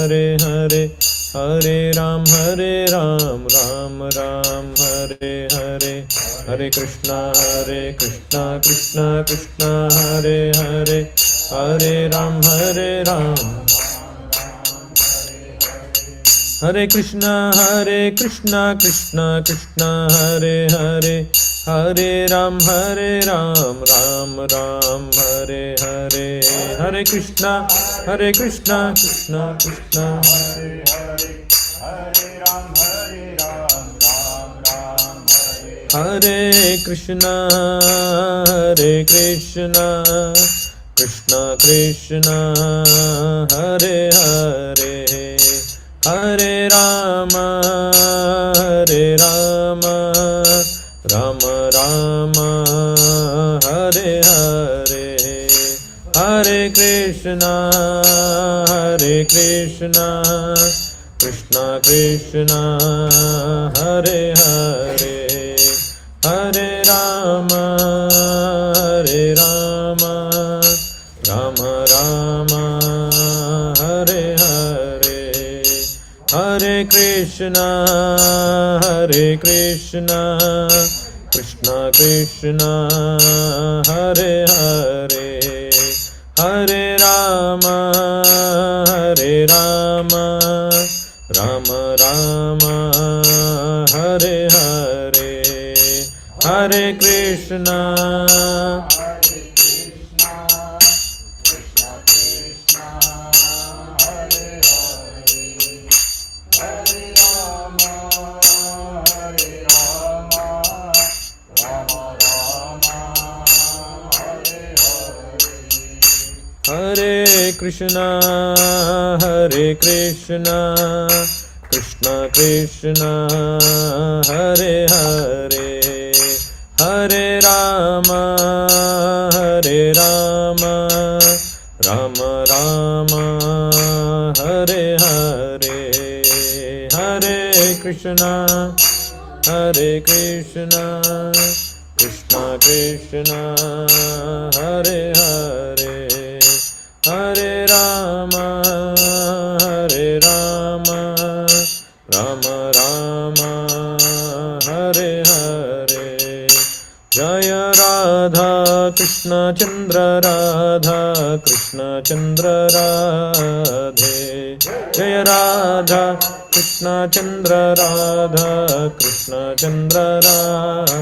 हरे हरे, हरे राम राम राम हरे हरे, हरे कृष्णा कृष्णा कृष्णा हरे हरे, हरे राम हरे कृष्णा कृष्णा कृष्णा हरे हरे, हरे राम राम हरे हरे, हरे कृष्णा कृष्णा कृष्णा हरे हरे, हरे राम राम राम हरे कृष्णा कृष्णा कृष्णा हरे हरे, हरे राम राम राम हरे हरे, हरे कृष्णा कृष्णा कृष्णा हरे हरे, हरे राम राम राम हरे हरे, हरे कृष्णा कृष्णा कृष्णा हरे हरे, हरे राम राम राम हरे हरे, हरे कृष्णा हरे कृष्णा कृष्णा कृष्णा हरे हरे, हरे राम राम राम हरे हरे, हरे कृष्णा कृष्णा कृष्णा हरे हरे, हरे राम राम राम हरे हरे, जय राधा कृष्ण चंद्र राधा कृष्ण चंद्र राधे, जय राधा कृष्ण चंद्र राधा कृष्ण चंद्र राधे,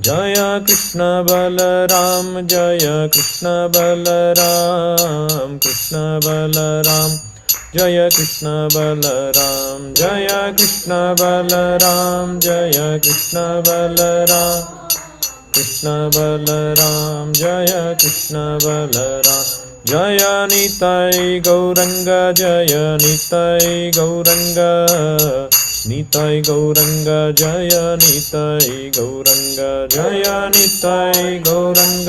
जय कृष्ण बलराम जय कृष्ण बलराम कृष्ण बलराम, जय कृष्ण बलराम जय कृष्ण बलराम, जय कृष्ण बलराम कृष्ण बलराम, जय कृष्ण बलराम, जय निताय गौरंग जय निताय गौरंग, निताय गौरंग जय निताय गौरंग, जय निताय गौरंग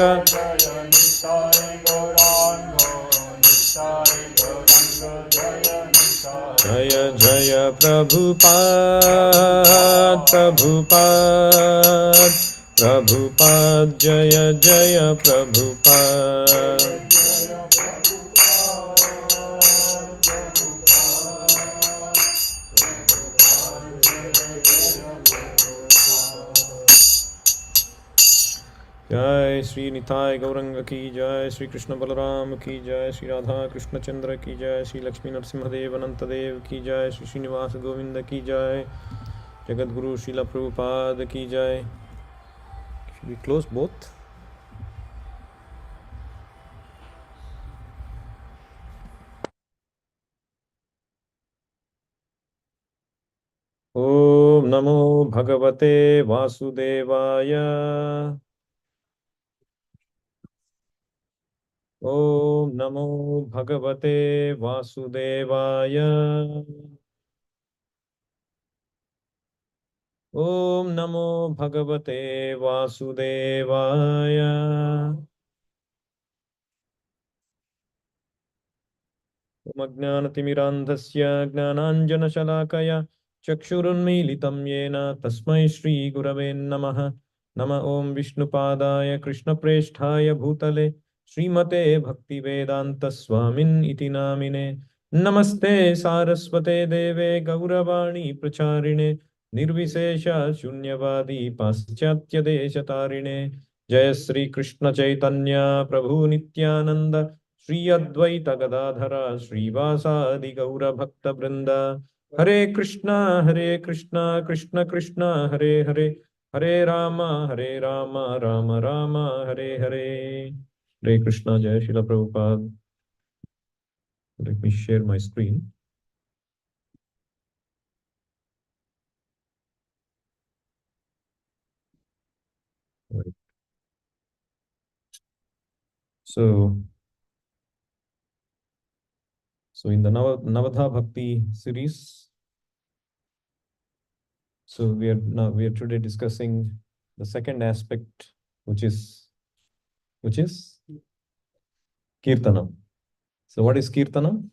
जय जय प्रभुपाद प्रभुपाद जय जय प्रभुपाद, जय श्री निताय गौरंग की जय, श्री कृष्ण बलराम की जय, श्री राधा कृष्ण चंद्र की जय, श्री लक्ष्मी नरसिंहदेव अनंत देव की जय, श्री श्रीनिवास गोविंद की जय, जगत गुरु श्रीला प्रभुपाद की जय। Should we close both? ओम नमो भगवते वासुदेवाय, ओम नमो भगवते वासुदेवाय, ओम नमो भगवते वासुदेवाय, ओम अज्ञानतिमिरान्धस्य ज्ञानाञ्जनशलाकया चक्षुरुन्मीलितं येन तस्मै श्रीगुरवे नमः। नमः ॐ विष्णुपादाय कृष्णप्रेष्ठाय भूतले श्रीमते भक्तिवेदान्तस्वामिन् इति नामिने। Namaste Saraswate Deve Gauravani Pracharine Nirvisesha Shunyavadi Paschatya Deshatarine Jaya Sri Krishna Chaitanya Prabhu Nityananda Sri Advaita Gadadhara Sri Vasadi Gaura Bhakta Vrinda Hare Krishna Krishna Krishna Hare Hare Hare Rama Rama Rama Hare Hare. Hare Krishna. Jai Srila Prabhupada. Let me share my screen. Right. So in the Navadha Bhakti series, so we are today discussing the second aspect, which is Kirtanam. So what is Kirtanam?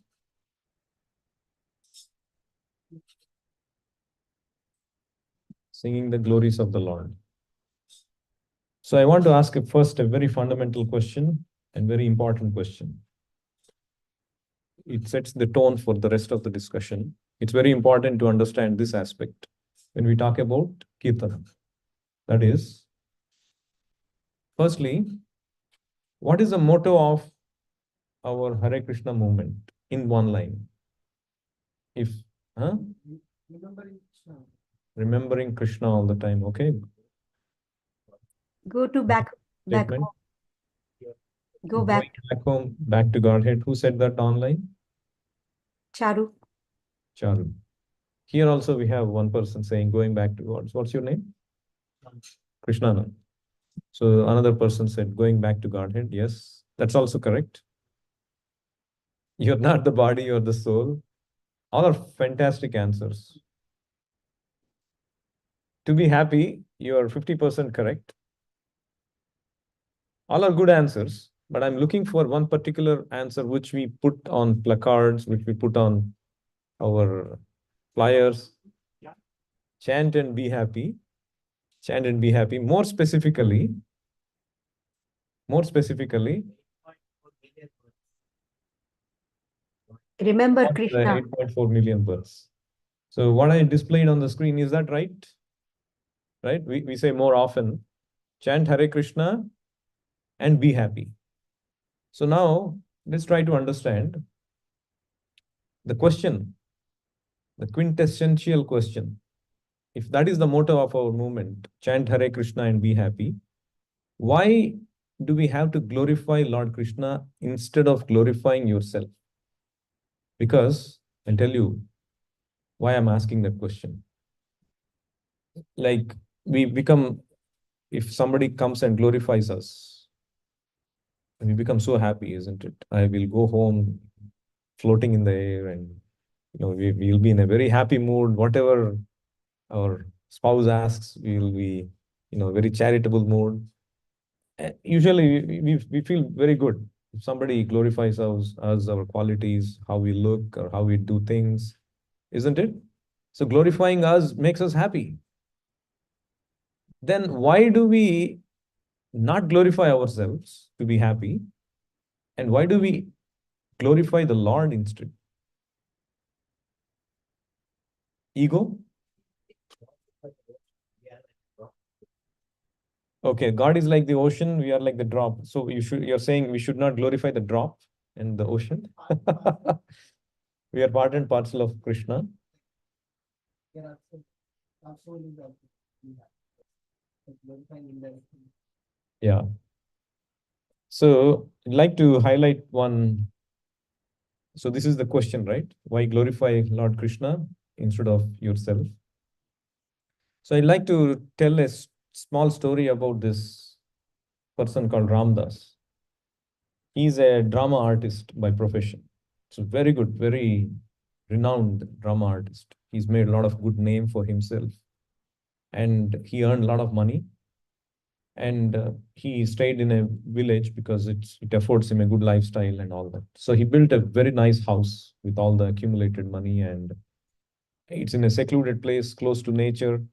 Singing the glories of the Lord. So I want to ask first a very fundamental question and very important question. It sets the tone for the rest of the discussion. It's very important to understand this aspect when we talk about Kirtanam. That is, firstly, what is the motto of our Hare Krishna movement in one line? If huh? Remembering Krishna all the time. Okay. Go to back Statement. home. Go back. Back home, back to Godhead. Who said that online? Charu. Charu. Here also we have one person saying going back to God. What's your name? Krishnana. So another person said going back to Godhead. Yes, that's also correct. You're not the body, you're the soul. All are fantastic answers. To be happy, you are 50% correct. All are good answers, but I'm looking for one particular answer which we put on placards, which we put on our flyers. Chant and be happy. Chant and be happy. More specifically, Remember the Krishna. 8.4 million births. So what I displayed on the screen, is that right? Right? We say more often, chant Hare Krishna and be happy. So now let's try to understand the question, the quintessential question. If that is the motto of our movement, chant Hare Krishna and be happy, why do we have to glorify Lord Krishna instead of glorifying yourself? Because I'll tell you why I'm asking that question. Like we become, if somebody comes and glorifies us, we become so happy, isn't it? I will go home floating in the air, and we'll be in a very happy mood. Whatever our spouse asks, we'll be very charitable mood. Usually we feel very good if somebody glorifies us, our qualities, how we look or how we do things, isn't it? So glorifying us makes us happy. Then why do we not glorify ourselves to be happy? And why do we glorify the Lord instead? Ego? Okay, God is like the ocean, we are like the drop. So you're saying we should not glorify the drop in the ocean? We are part and parcel of Krishna. Yeah. So I'd like to highlight one. So this is the question, right? Why glorify Lord Krishna instead of yourself? So I'd like to tell a small story about this person called Ramdas. He's a drama artist by profession. So very good, very renowned drama artist. He's made a lot of good name for himself, and he earned a lot of money. And he stayed in a village because it affords him a good lifestyle and all that. So he built a very nice house with all the accumulated money, and it's in a secluded place close to nature.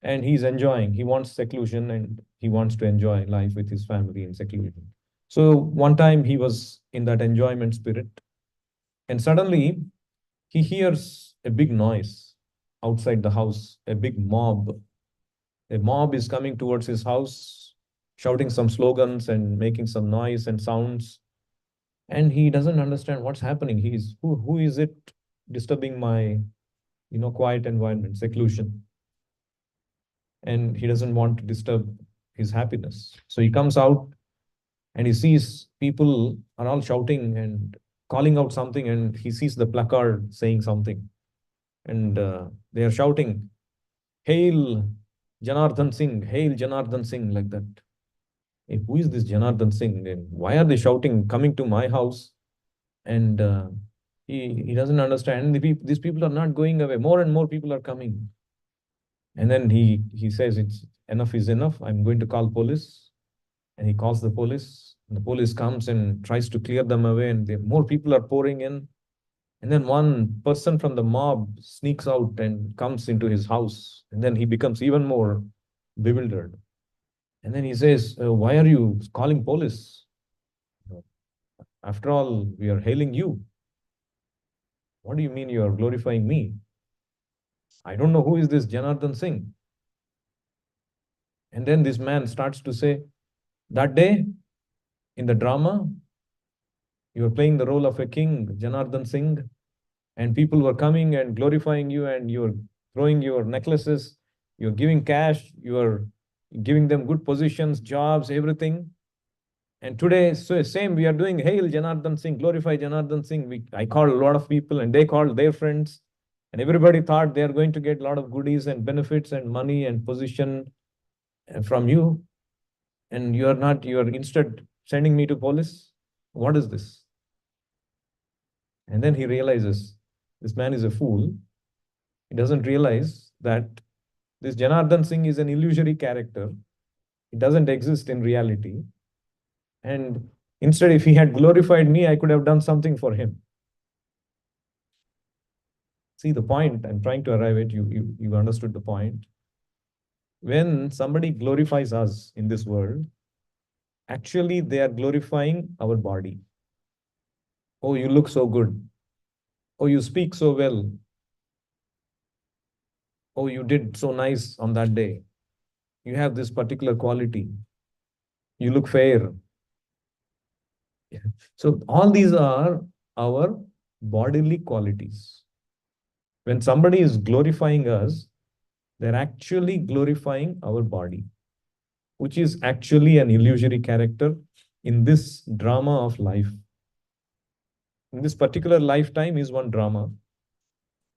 And he's enjoying. He wants seclusion and he wants to enjoy life with his family in seclusion. So one time he was in that enjoyment spirit, And suddenly he hears a big noise outside the house, a big mob. A mob is coming towards his house, shouting some slogans and making some noise and sounds. And he doesn't understand what's happening. Who is it disturbing my quiet environment, seclusion? And he doesn't want to disturb his happiness. So he comes out and he sees people are all shouting and calling out something, and he sees the placard saying something. And they are shouting, "Hail Janardhan Singh, hail Janardhan Singh," like that. Hey, who is this Janardhan Singh? And why are they shouting, coming to my house? And he doesn't understand. These people are not going away. More and more people are coming. And then he says, "It's enough is enough. I'm going to call police." And he calls the police. And the police comes and tries to clear them away. And more people are pouring in. And then one person from the mob sneaks out and comes into his house. And then he becomes even more bewildered. And then he says, "Why are you calling police? After all, we are hailing you. What do you mean you are glorifying me? I don't know who is this Janardhan Singh." And then this man starts to say, "That day in the drama, you were playing the role of a king, Janardhan Singh, and people were coming and glorifying you, and you were throwing your necklaces, you're giving cash, you are giving them good positions, jobs, everything. And today, so same, we are doing Hail Janardhan Singh, glorify Janardhan Singh." I called a lot of people and they called their friends, and everybody thought they are going to get a lot of goodies and benefits and money and position from you. And you are not, you are instead sending me to police. What is this? And then he realizes this man is a fool. He doesn't realize that this Janardhan Singh is an illusory character. It doesn't exist in reality. And instead, if he had glorified me, I could have done something for him. See the point I'm trying to arrive at. You understood the point. When somebody glorifies us in this world, actually they are glorifying our body. "Oh, you look so good. Oh, you speak so well. Oh, you did so nice on that day. You have this particular quality. You look fair." So all these are our bodily qualities. When somebody is glorifying us, they're actually glorifying our body, which is actually an illusory character in this drama of life. In this particular lifetime is one drama,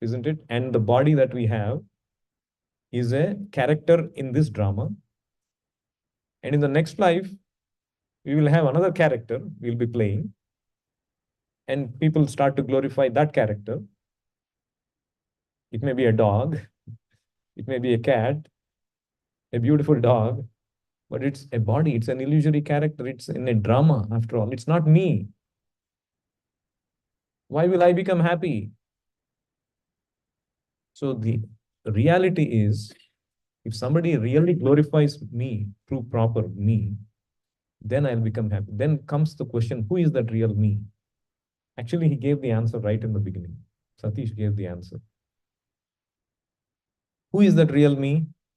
isn't it? And the body that we have is a character in this drama. And in the next life, we will have another character we'll be playing. And people start to glorify that character. It may be a dog, it may be a cat, a beautiful dog, but it's a body, it's an illusory character, it's in a drama after all. It's not me. Why will I become happy? So the reality is, if somebody really glorifies me, through proper me, then I'll become happy. Then comes the question, who is that real me? Actually, he gave the answer right in the beginning. Satish gave the answer. Who is that real me?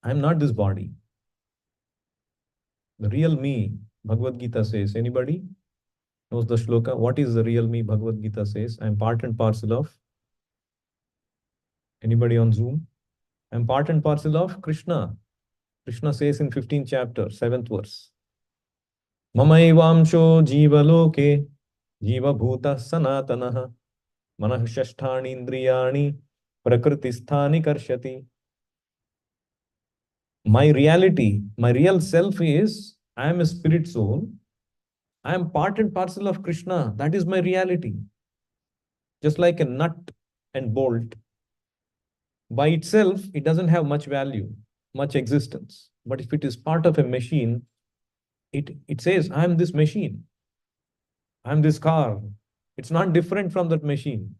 I'm not this body. The real me, Bhagavad Gita says, anybody knows the shloka? What is the real me? Bhagavad Gita says, I'm part and parcel of. Anybody on Zoom? I'm part and parcel of Krishna. Krishna says in 15th chapter, 7th verse, Mamaivamsho jiva loke, jiva bhuta sanatanaha, manah shasthani indriyani, prakritisthani karshati. My reality, my real self is, I am a spirit soul. I am part and parcel of Krishna. That is my reality. Just like a nut and bolt. By itself, it doesn't have much value, much existence. But if it is part of a machine, it says, I am this machine. I am this car. It's not different from that machine.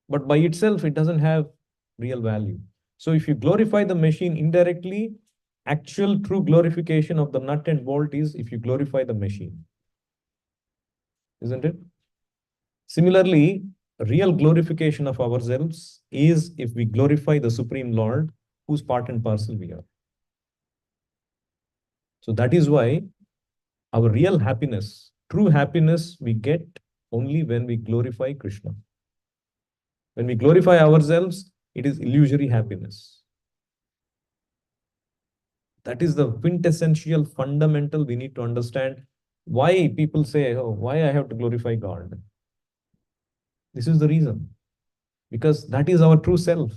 But by itself, it doesn't have real value. So if you glorify the machine indirectly, actual true glorification of the nut and bolt is if you glorify the machine. Isn't it? Similarly, real glorification of ourselves is if we glorify the Supreme Lord, whose part and parcel we are. So that is why our real happiness, true happiness, we get only when we glorify Krishna. When we glorify ourselves, it is illusory happiness. That is the quintessential fundamental we need to understand. Why people say, oh, why I have to glorify God? This is the reason. Because that is our true self.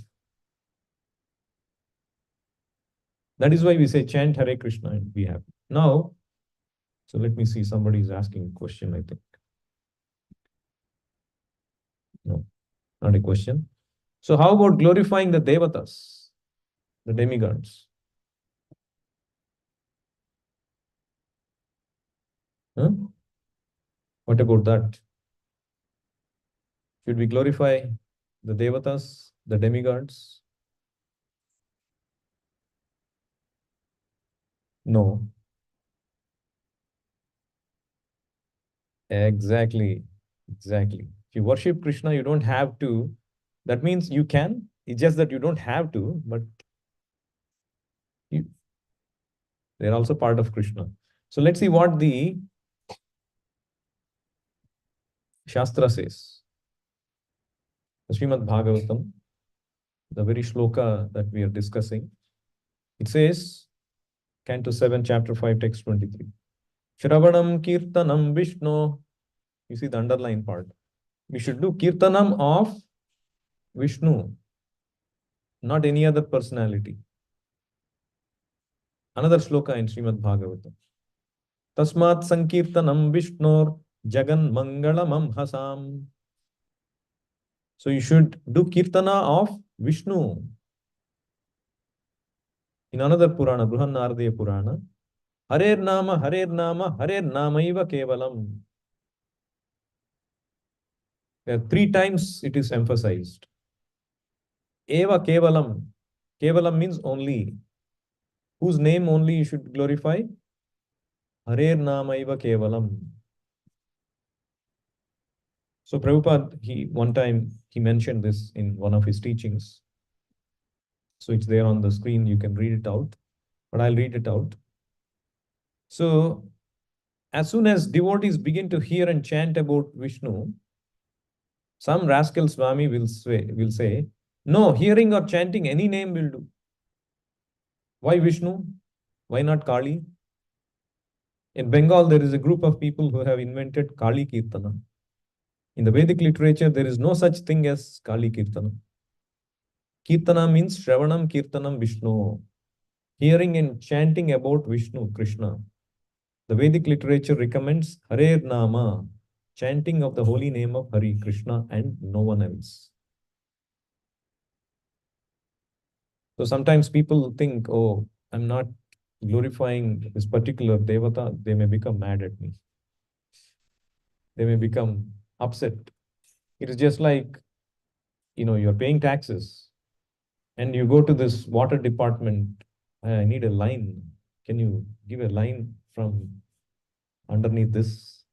That is why we say chant Hare Krishna and be happy. Now, so let me see, somebody is asking a question, I think. No, not a question. So how about glorifying the Devatas, the demigods? Huh? What about that? Should we glorify the Devatas, the demigods? No. Exactly. Exactly. If you worship Krishna, you don't have to. That means you can. It's just that you don't have to, but you, they're also part of Krishna. So let's see what the Shastra says. The Srimad Bhagavatam, the very shloka that we are discussing, it says, Canto 7, Chapter 5, Text 23. Shravanam Kirtanam Vishnu. You see the underline part. We should do Kirtanam of Vishnu, not any other personality. Another shloka in Srimad Bhagavatam. Tasmat Sankirtanam Vishnor Jagan Mangalamam Hasam. So you should do Kirtana of Vishnu. In another Purana, Bruhannaradiya Purana, Harer Nama, Harer Nama, Harer Namaiva Kevalam. There are 3 times it is emphasized. Eva Kevalam. Kevalam means only. Whose name only you should glorify? Harer Namaiva Kevalam. So Prabhupada, one time he mentioned this in one of his teachings. So it's there on the screen, you can read it out, but I'll read it out. So as soon as devotees begin to hear and chant about Vishnu, some rascal Swami will say, no, hearing or chanting any name will do. Why Vishnu? Why not Kali? In Bengal, there is a group of people who have invented Kali Kirtana. In the Vedic literature, there is no such thing as Kali Kirtana. Kirtana means Shravanam Kirtanam Vishnu. Hearing and chanting about Vishnu, Krishna. The Vedic literature recommends Hare Nama, chanting of the holy name of Hari, Krishna, and no one else. So sometimes people think, oh, I'm not glorifying this particular Devata, they may become mad at me. They may become upset. It is just like, you're paying taxes and you go to this water department, I need a line. Can you give a line from underneath this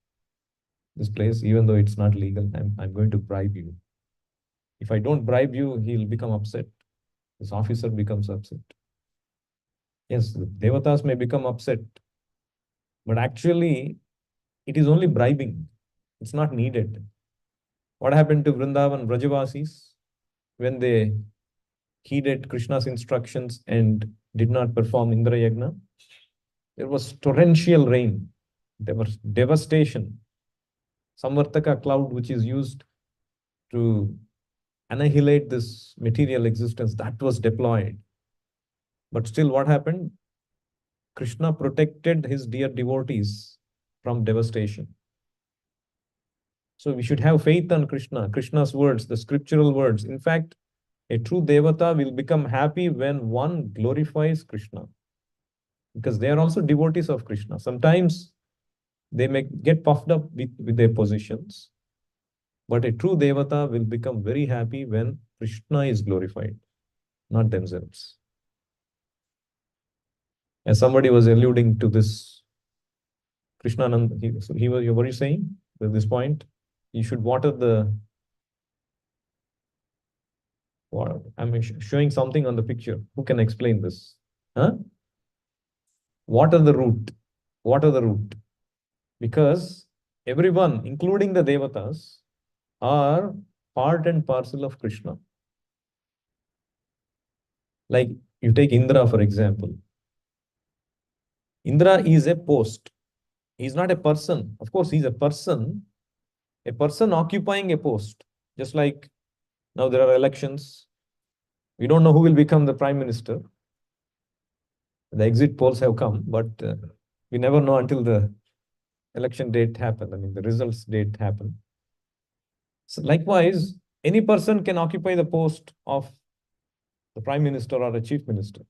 place, even though it's not legal? I'm going to bribe you. If I don't bribe you, he'll become upset. This officer becomes upset. Yes, the Devatas may become upset, but actually it is only bribing. It's not needed. What happened to Vrindavan Brajavasis when they heeded Krishna's instructions and did not perform Indra Yagna? There was torrential rain. There was devastation. Samvartaka cloud, which is used to annihilate this material existence, that was deployed. But still, what happened? Krishna protected his dear devotees from devastation. So we should have faith on Krishna, Krishna's words, the scriptural words. In fact, a true Devata will become happy when one glorifies Krishna, because they are also devotees of Krishna. Sometimes they may get puffed up with their positions, but a true Devata will become very happy when Krishna is glorified, not themselves. As somebody was alluding to this, Krishnanand, what are you saying at this point? You should water the What? I'm showing something on the picture. Who can explain this? Huh? What are the root? What are the root? Because everyone, including the devatas, are part and parcel of Krishna. Like you take Indra, for example. Indra is a post. He's not a person. Of course, he's a person occupying a post. Just like now there are elections. We don't know who will become the prime minister. The exit polls have come, but we never know until the election date happen. I mean, the results date happen. So likewise, any person can occupy the post of the prime minister or a chief minister.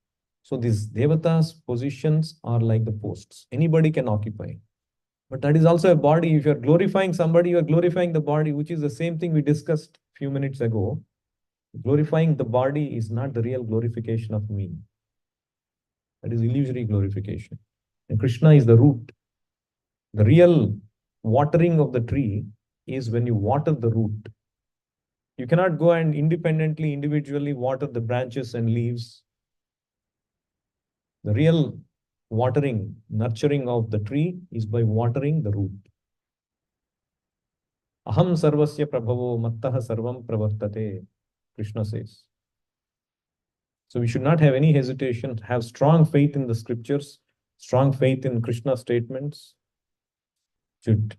So these devatas positions are like the posts. Anybody can occupy. But that is also a body. If you're glorifying somebody, you're glorifying the body, which is the same thing we discussed a few minutes ago. Glorifying the body is not the real glorification of me. That is illusory glorification. And Krishna is the root. The real watering of the tree is when you water the root. You cannot go and independently, individually water the branches and leaves. The real watering, nurturing of the tree is by watering the root. Aham sarvasya prabhavo mattaha sarvam pravartate, Krishna says. So we should not have any hesitation, have strong faith in the scriptures, strong faith in Krishna's statements. Should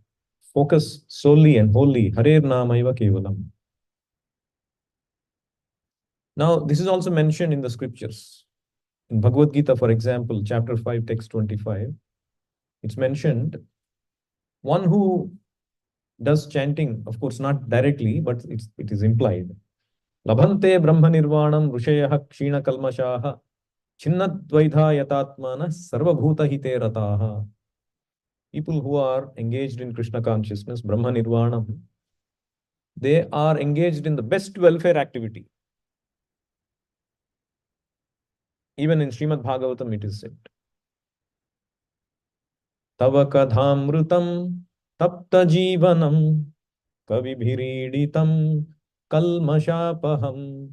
focus solely and wholly, Harer Namaiva Kevalam. Now, this is also mentioned in the scriptures. In Bhagavad Gita, for example, chapter 5, text 25, it's mentioned one who does chanting, of course, not directly, but it is implied. Labhante Brahma Nirvanam Rushayaha Kshina Kalmashaha Chinnadvaidha Yatatmana Sarvabhuta Hite Rataha. People who are engaged in Krishna consciousness, Brahma Nirvanam, they are engaged in the best welfare activity. Even in Srimad Bhagavatam, it is said. Tava kadhamrutam tapta jivanam kavibhiriditam kalmashapaham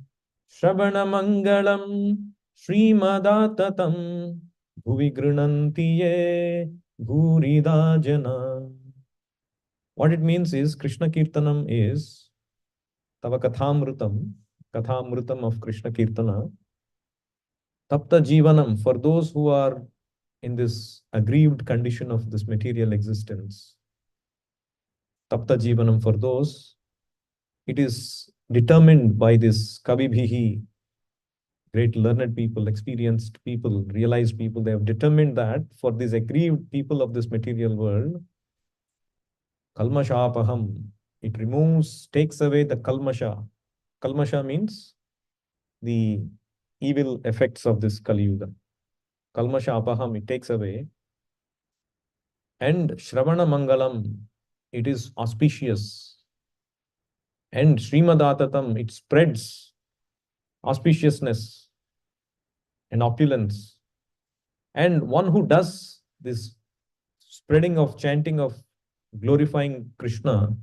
Shravana mangalam Srimadattatam bhuvi grunanti ye bhurida jana. What it means is Krishna Kirtanam is Tava Kathamrutam of Krishna Kirtana. Tapta Jivanam, for those who are in this aggrieved condition of this material existence. Tapta Jivanam, for those, it is determined by this Kavibhihi, great learned people, experienced people, realized people. They have determined that for these aggrieved people of this material world, Kalmashapaham, it removes, takes away the Kalmasha. Kalmasha means the evil effects of this Kali Yuga. Kalmasha apaham, it takes away. And Shravana Mangalam, it is auspicious. And Srimadatatam, it spreads auspiciousness and opulence. And one who does this spreading of chanting of glorifying Krishna,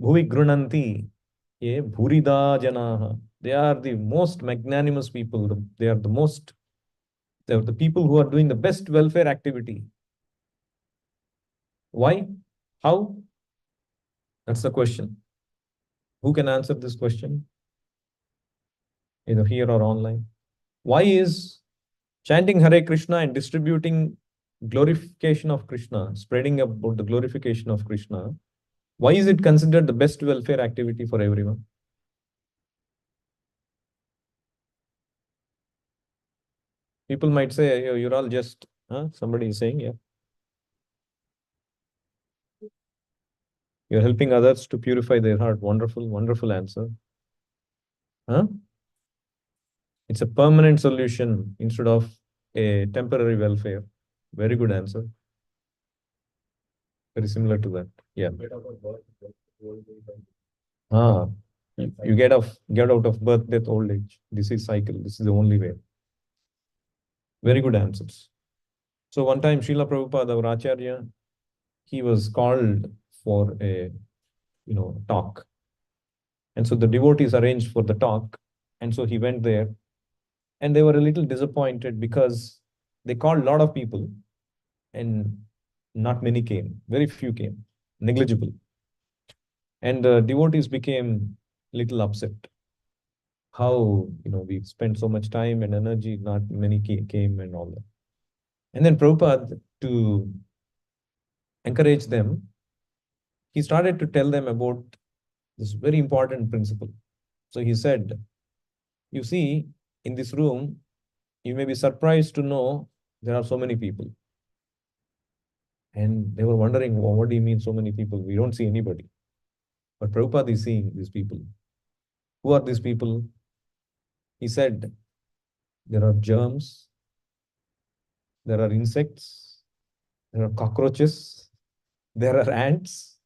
Bhuvi Grunanti, ye Bhurida Janaha. They are the most magnanimous people. They are the people who are doing the best welfare activity. Why? How? That's the question. Who can answer this question? Either here or online. Why is chanting Hare Krishna and distributing glorification of Krishna, spreading about the glorification of Krishna, why is it considered the best welfare activity for everyone? People might say, you're all just, somebody is saying, yeah. You're helping others to purify their heart. Wonderful, wonderful answer. Huh? It's a permanent solution instead of a temporary welfare. Very good answer. Very similar to that. Yeah. You get out of birth, death, old age. This is cycle. This is the only way. Very good answers. So one time, Srila Prabhupada, our Acharya, he was called for a talk. And so the devotees arranged for the talk. And so he went there. And they were a little disappointed because they called a lot of people and not many came. Very few came, negligible. And the devotees became a little upset. How, we spent so much time and energy, not many came and all that. And then Prabhupada, to encourage them, he started to tell them about this very important principle. So he said, you see, in this room, you may be surprised to know there are so many people. And they were wondering, well, what do you mean so many people? We don't see anybody. But Prabhupada is seeing these people. Who are these people? He said, there are germs, there are insects, there are cockroaches, there are ants.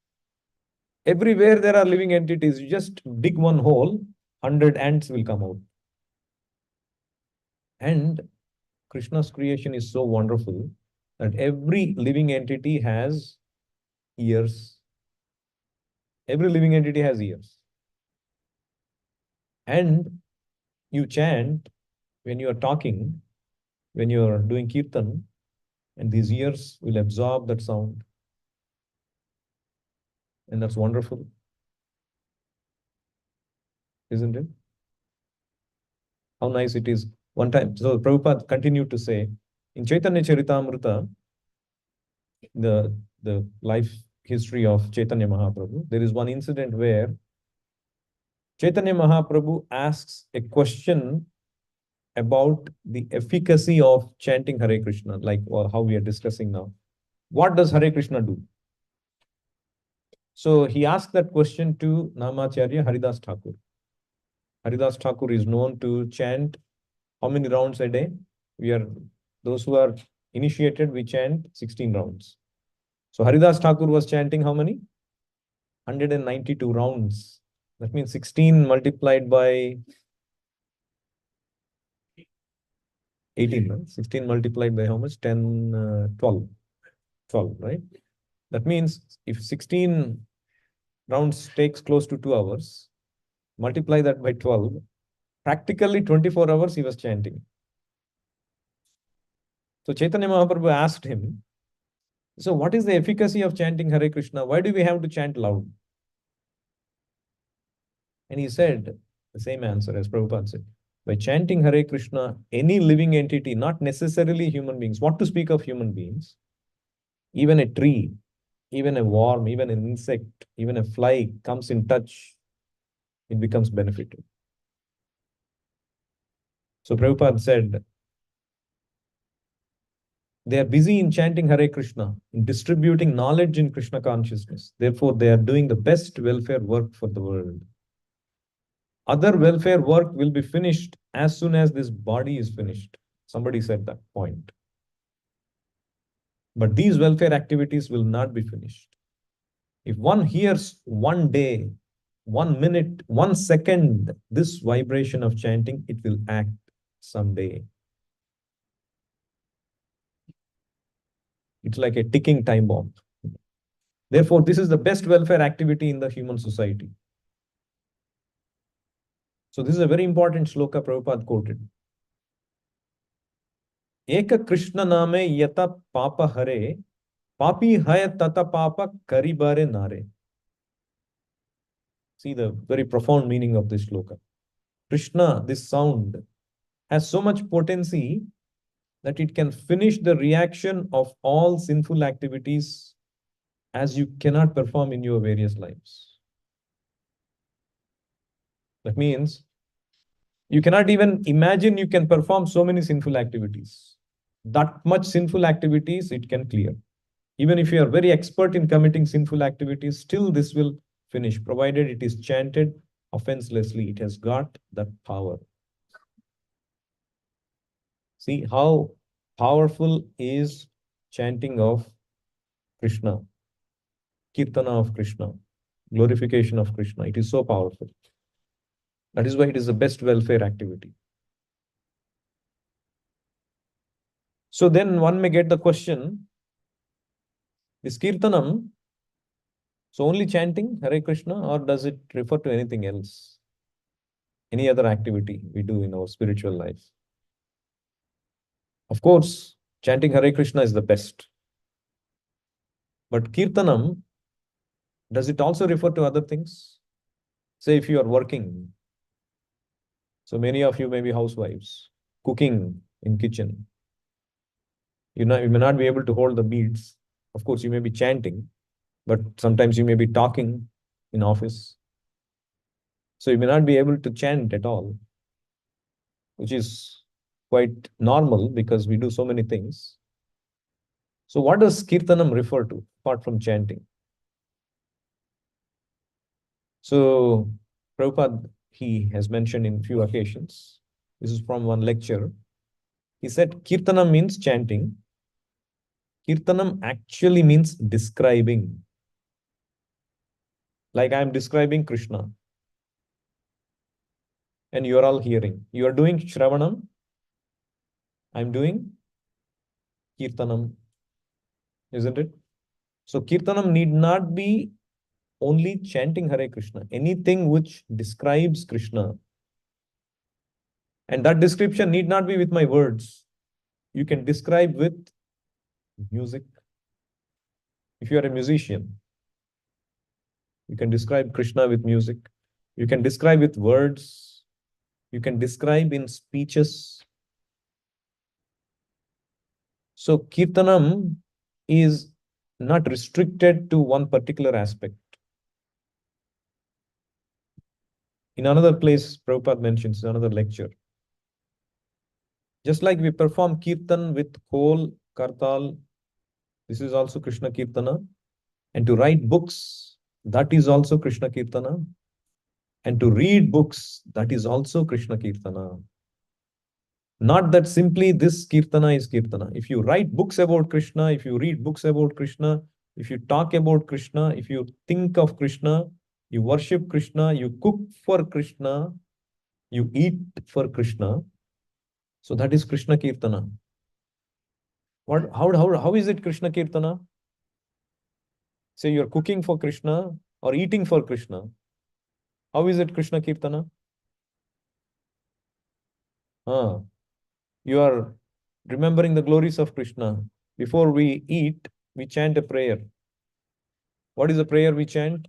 Everywhere there are living entities. You just dig one hole, 100 ants will come out. And Krishna's creation is so wonderful that every living entity has ears. Every living entity has ears. And you chant when you are talking, when you are doing kirtan, and these ears will absorb that sound. And that's wonderful, isn't it? How nice it is. One time, so Prabhupada continued to say, in Chaitanya Charitamrita, the life history of Chaitanya Mahaprabhu, there is one incident where Chaitanya Mahaprabhu asks a question about the efficacy of chanting Hare Krishna, like how we are discussing now. What does Hare Krishna do? So he asked that question to Namacharya Haridas Thakur. Haridas Thakur is known to chant how many rounds a day? Those who are initiated, we chant 16 rounds. So Haridas Thakur was chanting how many? 192 rounds. That means 16 multiplied by 18, right? 16 multiplied by how much? 10, 12. 12, right? That means if 16 rounds takes close to 2 hours, multiply that by 12, practically 24 hours he was chanting. So Chaitanya Mahaprabhu asked him, so what is the efficacy of chanting Hare Krishna? Why do we have to chant loud? And he said the same answer as Prabhupada said. By chanting Hare Krishna, any living entity, not necessarily human beings, what to speak of human beings, even a tree, even a worm, even an insect, even a fly comes in touch, it becomes benefited. So Prabhupada said, they are busy in chanting Hare Krishna, in distributing knowledge in Krishna consciousness. Therefore, they are doing the best welfare work for the world. Other welfare work will be finished as soon as this body is finished. Somebody said that point. But these welfare activities will not be finished. If one hears one day, 1 minute, 1 second, this vibration of chanting, it will act someday. It's like a ticking time bomb. Therefore, this is the best welfare activity in the human society. So this is a very important shloka Prabhupada quoted. Eka Krishna name yata papa hare, papi haya tata papa karibare nare. See the very profound meaning of this shloka. Krishna, this sound, has so much potency that it can finish the reaction of all sinful activities as you cannot perform in your various lives. That means you cannot even imagine you can perform so many sinful activities. That much sinful activities it can clear. Even if you are very expert in committing sinful activities, still this will finish, provided it is chanted offenselessly. It has got that power. See how powerful is chanting of Krishna, Kirtana of Krishna, glorification of Krishna. It is so powerful. That is why it is the best welfare activity. So then one may get the question, this Kirtanam, So only chanting Hare Krishna, or does it refer to anything else? Any other activity we do in our spiritual life? Of course, chanting Hare Krishna is the best. But Kirtanam, does it also refer to other things? Say if you are working, so many of you may be housewives, cooking in kitchen. You may not be able to hold the beads. Of course, you may be chanting, but sometimes you may be talking in office. So you may not be able to chant at all, which is quite normal because we do so many things. So what does Kirtanam refer to apart from chanting? So Prabhupada, he has mentioned in few occasions. This is from one lecture. He said Kirtanam means chanting. Kirtanam actually means describing. Like I am describing Krishna and you are all hearing. You are doing Shravanam. I am doing Kirtanam, isn't it? So Kirtanam need not be only chanting Hare Krishna. Anything which describes Krishna. And that description need not be with my words. You can describe with music. If you are a musician, you can describe Krishna with music. You can describe with words. You can describe in speeches. So Kirtanam is not restricted to one particular aspect. In another place, Prabhupada mentions, another lecture. Just like we perform Kirtan with Khol, Kartal, this is also Krishna Kirtana. And to write books, that is also Krishna Kirtana. And to read books, that is also Krishna Kirtana. Not that simply this Kirtana is Kirtana. If you write books about Krishna, if you read books about Krishna, if you talk about Krishna, if you think of Krishna, you worship Krishna, you cook for Krishna, you eat for Krishna. So that is Krishna Kirtana. How is it Krishna Kirtana? Say you're cooking for Krishna or eating for Krishna. How is it Krishna Kirtana? You are remembering the glories of Krishna. Before we eat, we chant a prayer. What is the prayer we chant?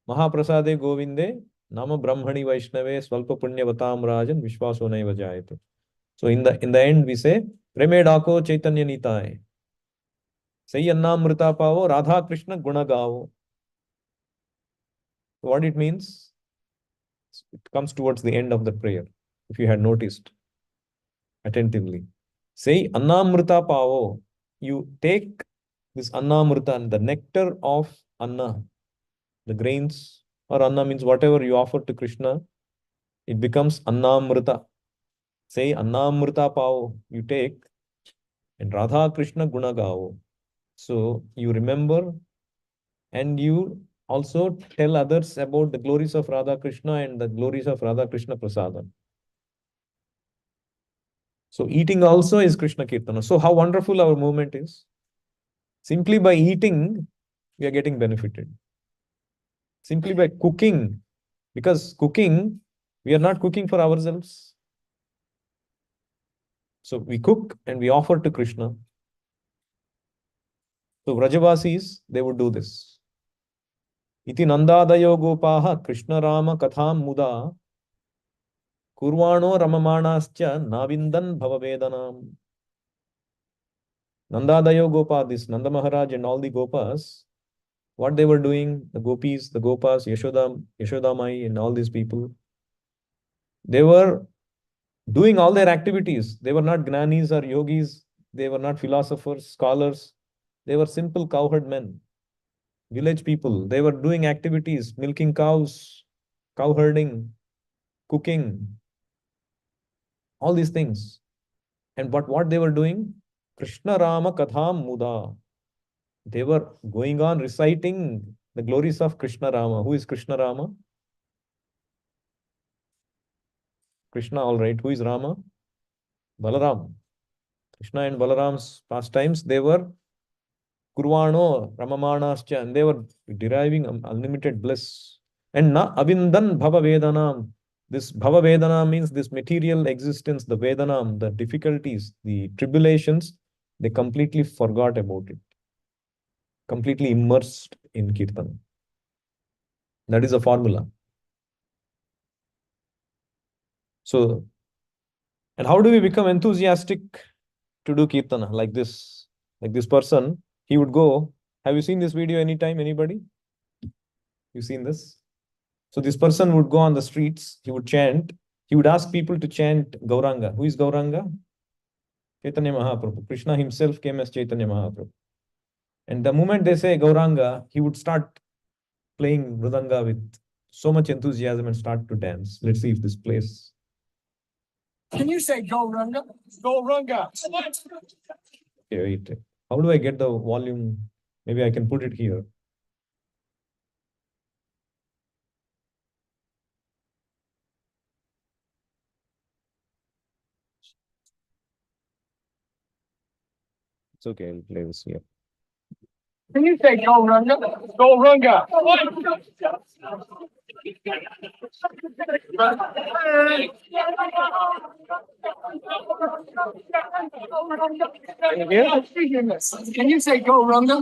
Mahaprasade Govinde, Nama Brahmani Vaishnave, Swalpa Punyavatam Rajan, Vishwaso Naiva Jayate. So in the end, we say, Premedako Chaitanya Nitai. Say Annamrita Pavo, Radha Krishna Gunagavo. What it means? It comes towards the end of the prayer, if you had noticed attentively. Say Annamrita Pavo. You take this Annamrita and the nectar of Anna, the grains, or Anna means whatever you offer to Krishna, it becomes Annamrita. Say Annamrita Pavo, you take, and Radha Krishna Gunagao. So you remember and you also tell others about the glories of Radha Krishna and the glories of Radha Krishna Prasadam. So eating also is Krishna Kirtana. So how wonderful our movement is. Simply by eating, we are getting benefited. Simply by cooking, because cooking, we are not cooking for ourselves. So we cook and we offer to Krishna. So Vrajavasis, they would do this. Iti Nandadayo Gopaha Krishna Rama Katham Muda Kurvano Ramamanascha Navindan Bhavavedanam. Nandadayo Gopa, this Nanda Maharaj and all the Gopas, what they were doing, the Gopis, the Gopas, Yashodamai, and all these people, they were doing all their activities. They were not gnanis or yogis. They were not philosophers, scholars. They were simple cowherd men, village people. They were doing activities, milking cows, cow herding, cooking, all these things. And but what they were doing? Krishna Rama Katham Muda. They were going on reciting the glories of Krishna Rama. Who is Krishna Rama? Krishna, all right. Who is Rama? Balaram. Krishna and Balaram's pastimes, they were Kurvano, Ramamanascha, and they were deriving unlimited bliss. And na avindan bhava vedanam. This bhava vedana means this material existence, the vedanam, the difficulties, the tribulations, they completely forgot about it. Completely immersed in Kirtan. That is a formula. So, and how do we become enthusiastic to do Kirtana like this? Like this person, he would go. Have you seen this video anytime? Anybody? You seen this? So this person would go on the streets, he would chant, he would ask people to chant Gauranga. Who is Gauranga? Chaitanya Mahaprabhu. Krishna himself came as Chaitanya Mahaprabhu. And the moment they say Gauranga, he would start playing Mridanga with so much enthusiasm and start to dance. Let's see if this plays. Can you say Gauranga? Gauranga. Okay, wait. How do I get the volume? Maybe I can put it here. It's okay, I'll play this here. Can you say Gauranga? Gauranga. Can you say Gauranga?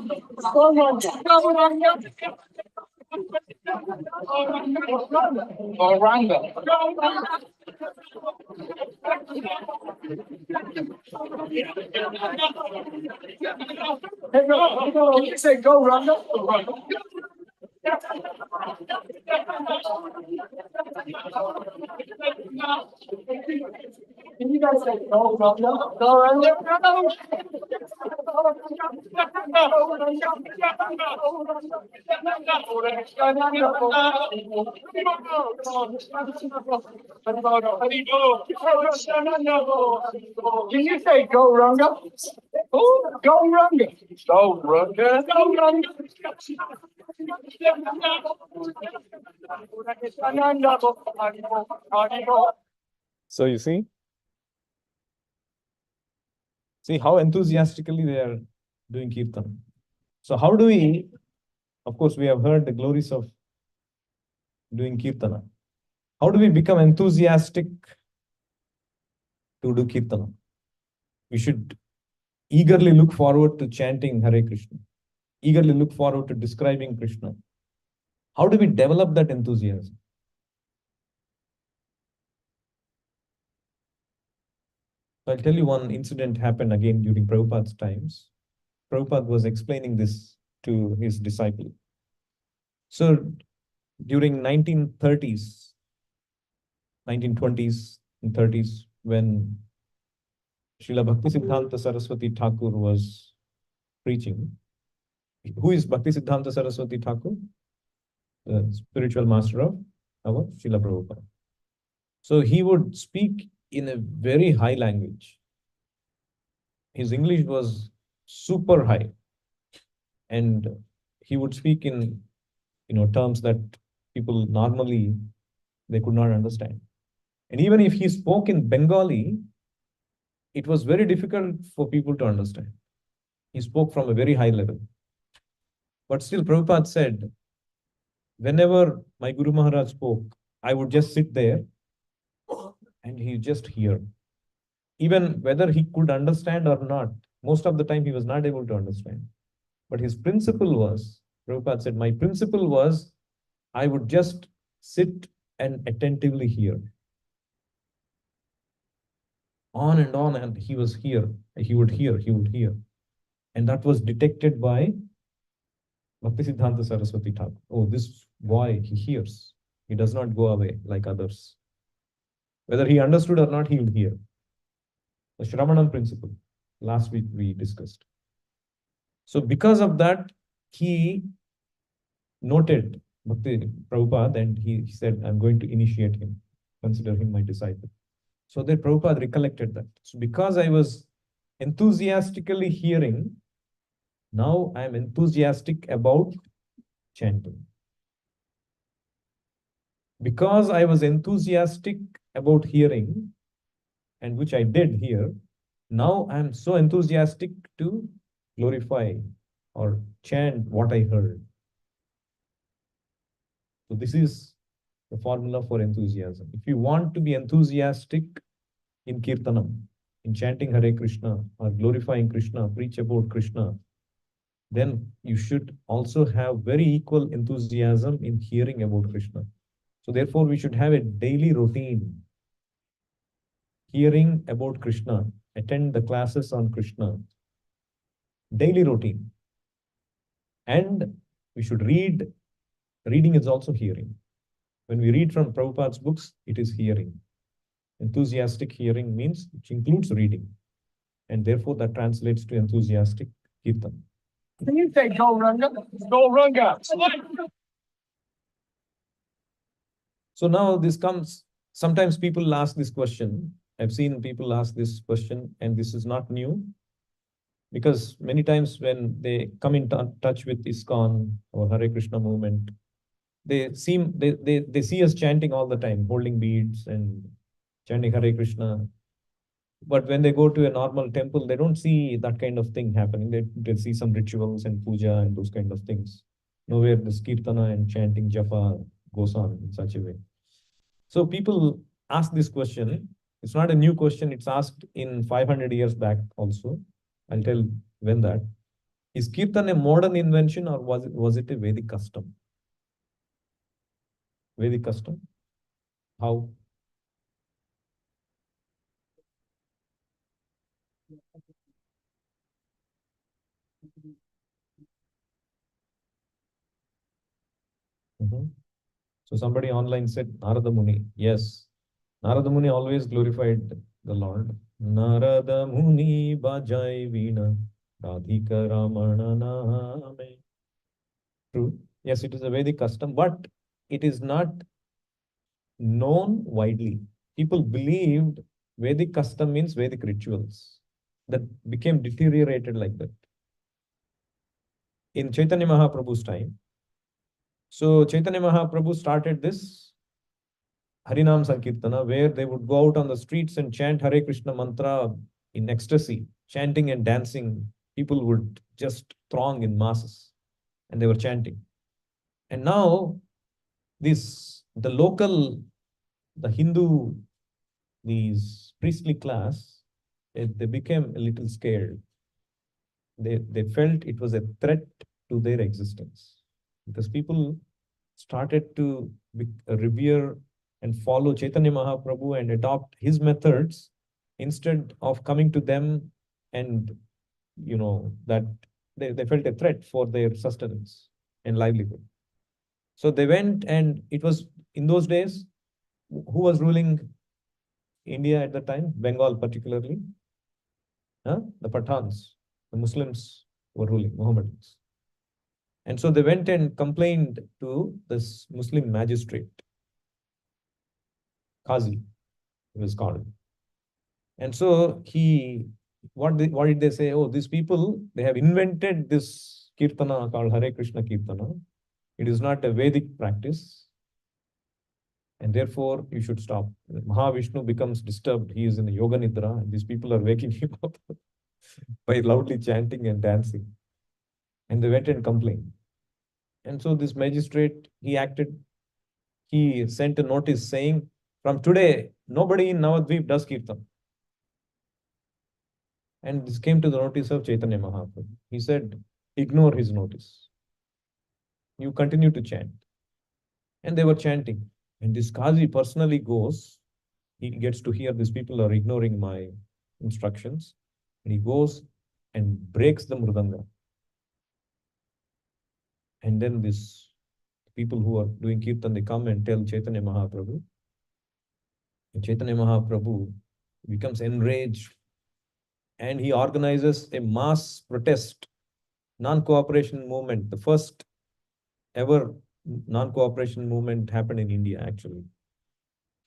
Gauranga. Can you say Gauranga? Can you guys say Can you say go Runga? Oh, go Runga. Go Runga. Go Runga. So you see how enthusiastically they are doing Kirtan. So how do we, of course, we have heard the glories of doing Kirtana. How do we become enthusiastic to do Kirtana? We should eagerly look forward to chanting Hare Krishna, eagerly look forward to describing Krishna. How do we develop that enthusiasm? I'll tell you one incident happened again during Prabhupada's times. Prabhupada was explaining this to his disciple. So during 1930s, 1920s and 30s, when Srila Bhaktisiddhanta Saraswati Thakur was preaching. Who is Bhaktisiddhanta Saraswati Thakur? The spiritual master of our Srila Prabhupada. So he would speak in a very high language. His English was super high. And he would speak in terms that people normally they could not understand. And even if he spoke in Bengali, it was very difficult for people to understand. He spoke from a very high level. But still, Prabhupada said, whenever my Guru Maharaj spoke, I would just sit there and he just hear. Even whether he could understand or not, most of the time he was not able to understand. But his principle was, Prabhupada said, my principle was, I would just sit and attentively hear. On, and he was here. He would hear. And that was detected by Bhaktisiddhanta Saraswati Thakur. Oh, this boy, he hears. He does not go away like others. Whether he understood or not, he will hear. The Shravanam principle. Last week we discussed. So because of that, he noted Bhakti Prabhupada and he said, I'm going to initiate him. Consider him my disciple. So then Prabhupada recollected that. So because I was enthusiastically hearing, now I am enthusiastic about chanting. Because I was enthusiastic about hearing, and which I did hear, now I am so enthusiastic to glorify or chant what I heard. So this is the formula for enthusiasm. If you want to be enthusiastic in Kirtanam, in chanting Hare Krishna or glorifying Krishna, preach about Krishna, then you should also have very equal enthusiasm in hearing about Krishna. So therefore, we should have a daily routine, hearing about Krishna, attend the classes on Krishna, daily routine. And we should read. Reading is also hearing. When we read from Prabhupada's books, it is hearing. Enthusiastic hearing means, which includes reading. And therefore, that translates to enthusiastic kirtan. Can you say go Ranga? Go Ranga. So now this comes, sometimes people ask this question. I've seen people ask this question, and this is not new. Because many times when they come in touch with ISKCON or Hare Krishna movement, they see us chanting all the time, holding beads and chanting Hare Krishna. But when they go to a normal temple, they don't see that kind of thing happening. They see some rituals and puja and those kind of things. Nowhere this kirtana and chanting japa goes on in such a way. So people ask this question. It's not a new question. It's asked in 500 years back also. I'll tell when that. Is kirtan a modern invention, or was it a Vedic custom? Vedic custom? How? Mhm. So somebody online said Narada Muni. Yes, Narada Muni always glorified the Lord. Narada Muni bajai veena Radhika Ramana name. True. Yes, it is a Vedic custom, but it is not known widely. People believed Vedic custom means Vedic rituals that became deteriorated like that. In Chaitanya Mahaprabhu's time, so Chaitanya Mahaprabhu started this Harinam Sankirtana, where they would go out on the streets and chant Hare Krishna mantra in ecstasy, chanting and dancing. People would just throng in masses, and they were chanting. And now, the local, the Hindu, these priestly class, they became a little scared. They felt it was a threat to their existence, because people started to revere and follow Chaitanya Mahaprabhu and adopt his methods instead of coming to them, and that they felt a threat for their sustenance and livelihood. So they went, and it was in those days, who was ruling India at the time? Bengal particularly. The Pathans, the Muslims were ruling, Mohammedans. And so they went and complained to this Muslim magistrate, Qazi, he was called. And so what did they say? Oh, these people, they have invented this kirtana called Hare Krishna Kirtana. It is not a Vedic practice, and therefore you should stop. Mahavishnu becomes disturbed. He is in a yoga nidra, and these people are waking him up by loudly chanting and dancing. And they went and complained. And so this magistrate, he acted. He sent a notice saying, from today, nobody in Navadvip does kirtan. And this came to the notice of Chaitanya Mahaprabhu. He said, ignore his notice. You continue to chant. And they were chanting. And this Qazi personally goes, he gets to hear these people are ignoring my instructions. And he goes and breaks the mridanga. And then these people who are doing kirtan, they come and tell Chaitanya Mahaprabhu. And Chaitanya Mahaprabhu becomes enraged, and he organizes a mass protest, non-cooperation movement. The first ever non-cooperation movement happened in India, actually.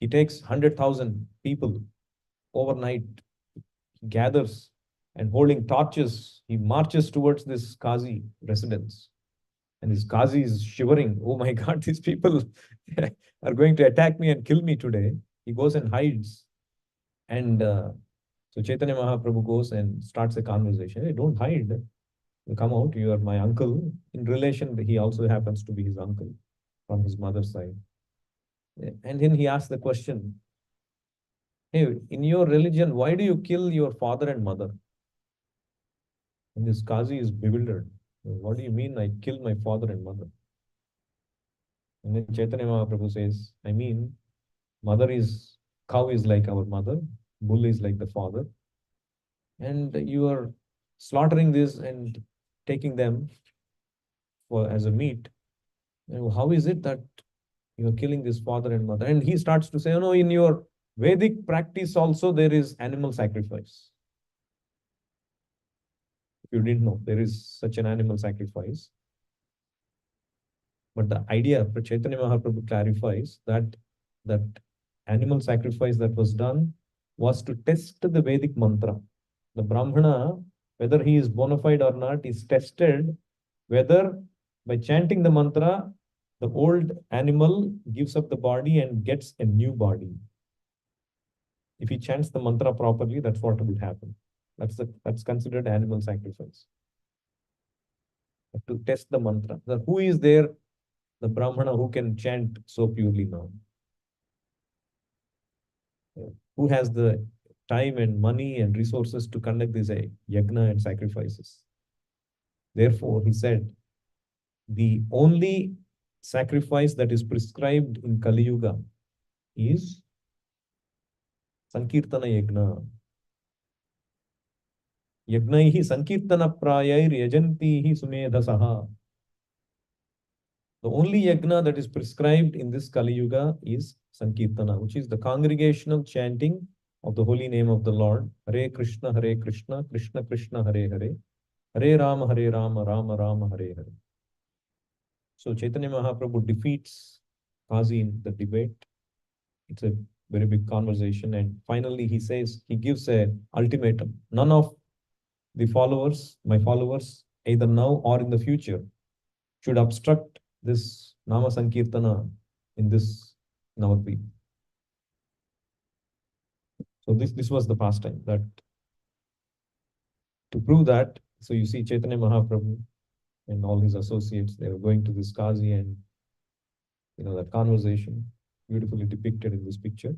He takes 100,000 people overnight, he gathers, and holding torches, he marches towards this Qazi residence. And this Qazi is shivering. Oh my God, these people are going to attack me and kill me today. He goes and hides. And so Chaitanya Mahaprabhu goes and starts a conversation. Hey, don't hide. You come out, you are my uncle. In relation, he also happens to be his uncle from his mother's side. And then he asked the question, hey, in your religion, why do you kill your father and mother? And this Kazi is bewildered. What do you mean I kill my father and mother? And then Chaitanya Mahaprabhu says, I mean, cow is like our mother, bull is like the father. And you are slaughtering this and taking them as a meat. And how is it that you are killing this father and mother? And he starts to say, oh no, in your Vedic practice also there is animal sacrifice. If you didn't know, there is such an animal sacrifice. But the idea, Chaitanya Mahaprabhu clarifies that animal sacrifice that was done was to test the Vedic mantra. The Brahmana, whether he is bona fide or not, is tested whether by chanting the mantra, the old animal gives up the body and gets a new body. If he chants the mantra properly, that's what will happen. That's considered animal sacrifice. To test the mantra. Who is there? The Brahmana who can chant so purely now. Who has the time and money and resources to conduct this yajna and sacrifices? Therefore, he said, the only sacrifice that is prescribed in Kali Yuga is Sankirtana Yajna. Yajnaihi Sankirtana Prayair Yajantihi Sumedhasaha. The only yajna that is prescribed in this Kali Yuga is Sankirtana, which is the congregational chanting of the holy name of the Lord. Hare Krishna, Krishna Krishna, Hare Hare. Hare Rama, Rama Rama, Hare Hare. So Chaitanya Mahaprabhu defeats Kazi in the debate. It's a very big conversation. And finally he says, he gives an ultimatum. None of the followers, my followers, either now or in the future, should obstruct this Nama Sankirtana in this Navadvip. So this was the pastime. That to prove that, so you see Chaitanya Mahaprabhu and all his associates, they were going to this Kazi, and that conversation beautifully depicted in this picture.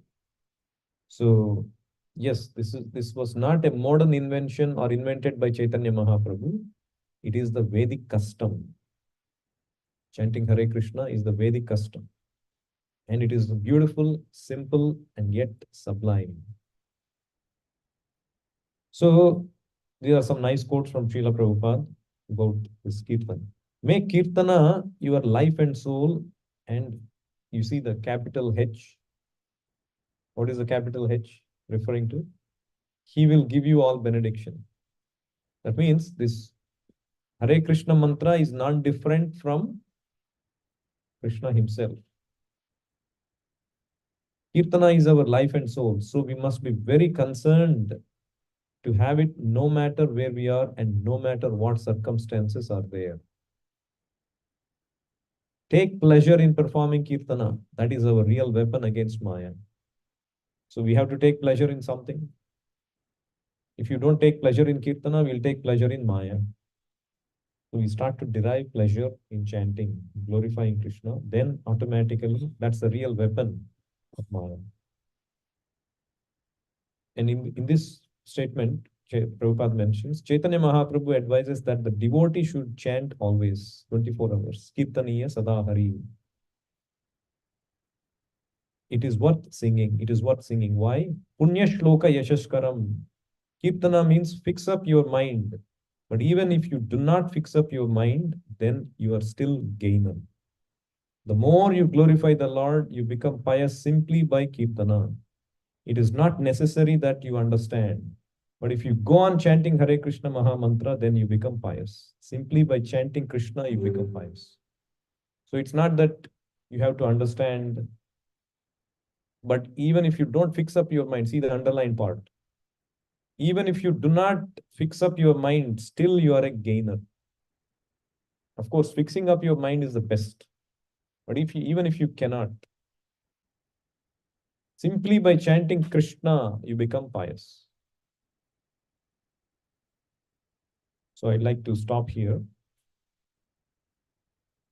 So yes, this was not a modern invention or invented by Chaitanya Mahaprabhu. It is the Vedic custom. Chanting Hare Krishna is the Vedic custom. And it is beautiful, simple, and yet sublime. So there are some nice quotes from Srila Prabhupada about this Kirtan. Make Kirtana your life and soul, and you see the capital H. What is the capital H referring to? He will give you all benediction. That means this Hare Krishna mantra is not different from Krishna himself. Kirtana is our life and soul, so we must be very concerned to have it no matter where we are and no matter what circumstances are there. Take pleasure in performing Kirtana. That is our real weapon against Maya. So we have to take pleasure in something. If you don't take pleasure in Kirtana, we'll take pleasure in Maya. So we start to derive pleasure in chanting, glorifying Krishna. Then automatically, that's the real weapon of Maya. And in this statement, Prabhupada mentions, Chaitanya Mahaprabhu advises that the devotee should chant always, 24 hours. Kirtaniya Sada Hari. It is worth singing. It is worth singing. Why? Punya Shloka Yashashkaram. Kirtana means fix up your mind. But even if you do not fix up your mind, then you are still gainer. The more you glorify the Lord, you become pious simply by Kirtana. It is not necessary that you understand. But if you go on chanting Hare Krishna Maha Mantra, then you become pious. Simply by chanting Krishna, you become pious. So it's not that you have to understand. But even if you don't fix up your mind, see the underlined part. Even if you do not fix up your mind, still you are a gainer. Of course, fixing up your mind is the best. But even if you cannot, simply by chanting Krishna, you become pious. So I'd like to stop here.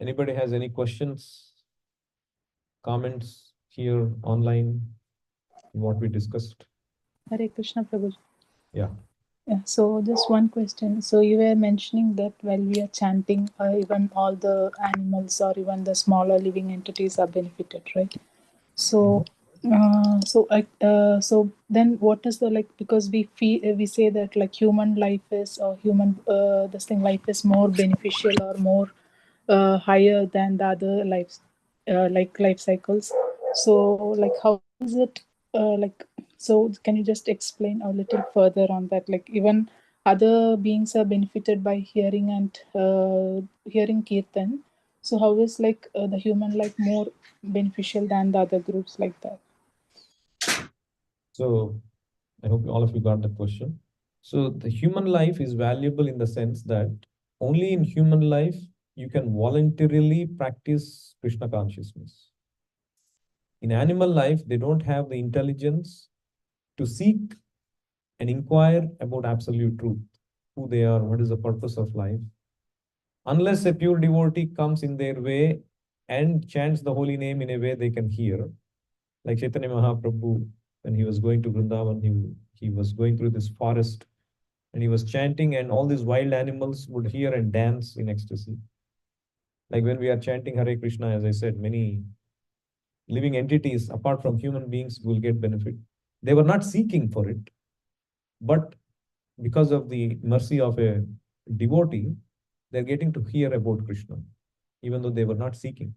Anybody has any questions, comments here online, what we discussed? Hare Krishna Prabhu. Yeah. Yeah, so just one question. So you were mentioning that while we are chanting, even all the animals or even the smaller living entities are benefited, right? So, so then what is the like? Because we say that like human life is or human this thing life is more beneficial or more higher than the other lives, like life cycles. So like how is it like? So can you just explain a little further on that? Like even other beings are benefited by hearing and hearing kirtan. So how is like the human life more beneficial than the other groups like that? So I hope all of you got the question. So the human life is valuable in the sense that only in human life you can voluntarily practice Krishna consciousness. In animal life, they don't have the intelligence to seek and inquire about absolute truth, who they are, what is the purpose of life. Unless a pure devotee comes in their way and chants the holy name in a way they can hear, like Chaitanya Mahaprabhu, when he was going to Vrindavan, he was going through this forest and he was chanting, and all these wild animals would hear and dance in ecstasy. Like when we are chanting Hare Krishna, as I said, many living entities apart from human beings will get benefit. They were not seeking for it, but because of the mercy of a devotee, they're getting to hear about Krishna, even though they were not seeking.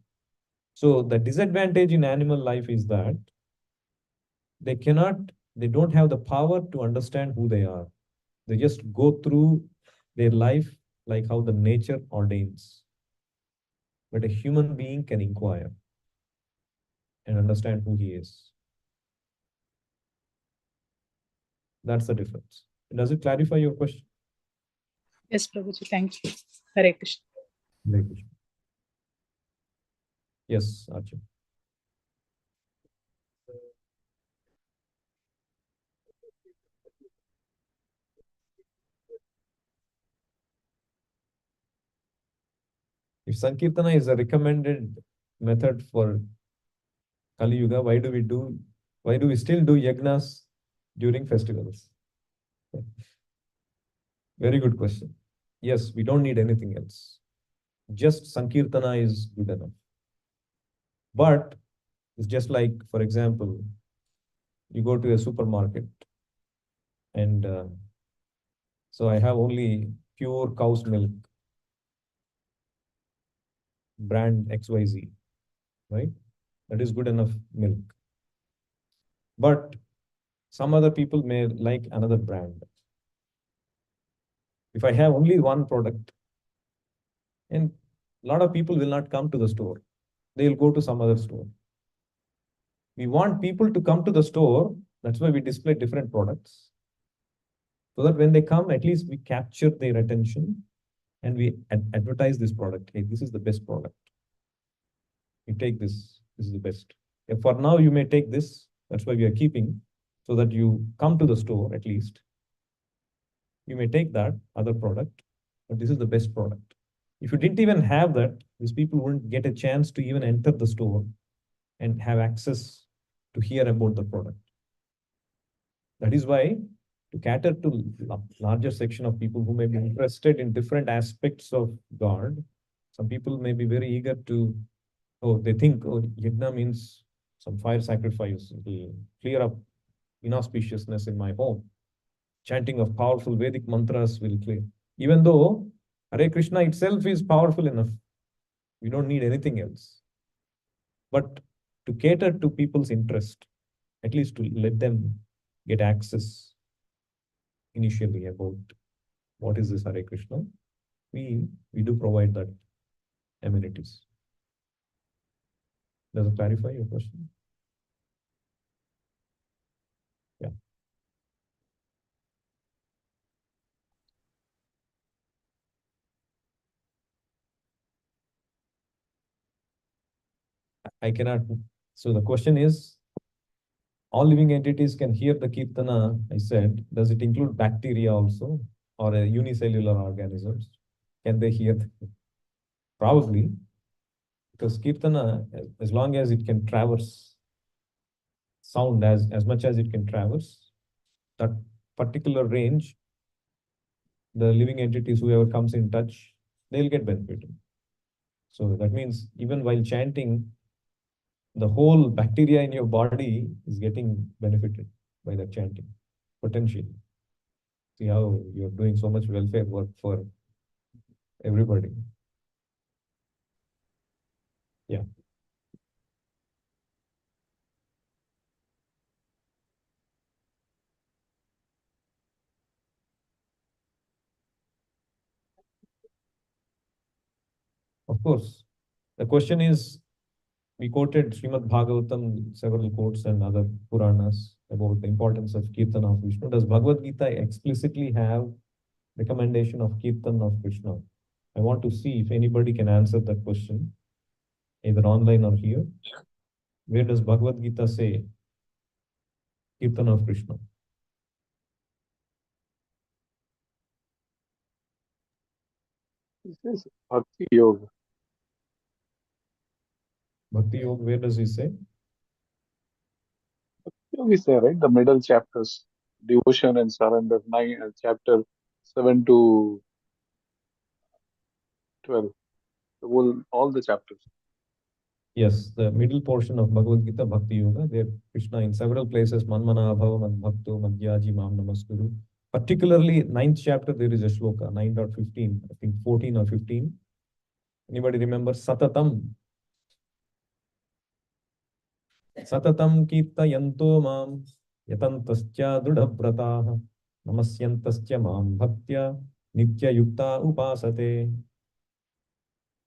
So the disadvantage in animal life is that they don't have the power to understand who they are. They just go through their life like how the nature ordains. But a human being can inquire and understand who he is. That's the difference. Does it clarify your question? Yes, Prabhuji, thank you. Hare Krishna. Hare Krishna. Yes, Archana. If Sankirtana is a recommended method for Kali Yuga, why do we still do yagnas during festivals? Very good question. Yes, we don't need anything else. Just Sankirtana is good enough. But it's just like, for example, you go to a supermarket and so I have only pure cow's milk, brand XYZ, right? That is good enough milk. But some other people may like another brand. If I have only one product, and a lot of people will not come to the store, they'll go to some other store. We want people to come to the store. That's why we display different products. So that when they come, at least we capture their attention and we advertise this product. Hey, this is the best product. You take this. This is the best. And for now, you may take this. That's why we are keeping, so that you come to the store at least. You may take that other product, but this is the best product. If you didn't even have that, these people wouldn't get a chance to even enter the store and have access to hear about the product. That is why, to cater to larger section of people who may be interested in different aspects of God, some people may be very eager to, they think, yajna means some fire sacrifice, it will clear up inauspiciousness in my home. Chanting of powerful Vedic mantras will clear. Even though Hare Krishna itself is powerful enough, we don't need anything else. But to cater to people's interest, at least to let them get access initially about what is this Hare Krishna, we do provide that amenities. Does it clarify your question? Yeah. I cannot. So the question is, all living entities can hear the Kirtana, I said. Does it include bacteria also? or a unicellular organisms, can they hear? Probably, because Kirtana, as long as it can traverse sound as much as it can traverse, that particular range, the living entities, whoever comes in touch, they'll get benefited. So that means even while chanting, the whole bacteria in your body is getting benefited by that chanting, potentially. See how you're doing so much welfare work for everybody. Yeah. Of course. The question is, we quoted Srimad Bhagavatam, several quotes and other Puranas about the importance of Kirtana of Vishnu. Does Bhagavad Gita explicitly have recommendation of Kirtan of Krishna? I want to see if anybody can answer that question, either online or here. Where does Bhagavad Gita say Kirtan of Krishna? This is Bhakti Yoga. Bhakti Yoga, where does he say? We say, right? The middle chapters, devotion and surrender, chapter 7 to 12. All the chapters. Yes, the middle portion of Bhagavad Gita, Bhakti Yoga, there Krishna in several places, Manmana Bhava Mad Bhakto Madhyaji Mam Namaskuru. Particularly 9th chapter, there is a shloka, 9.15, I think 14 or 15. Anybody remember? Satatam. Satatam kirtayanto mam yatantascha drudhavrataha namasyantascha mam bhaktya nitya yukta upasate.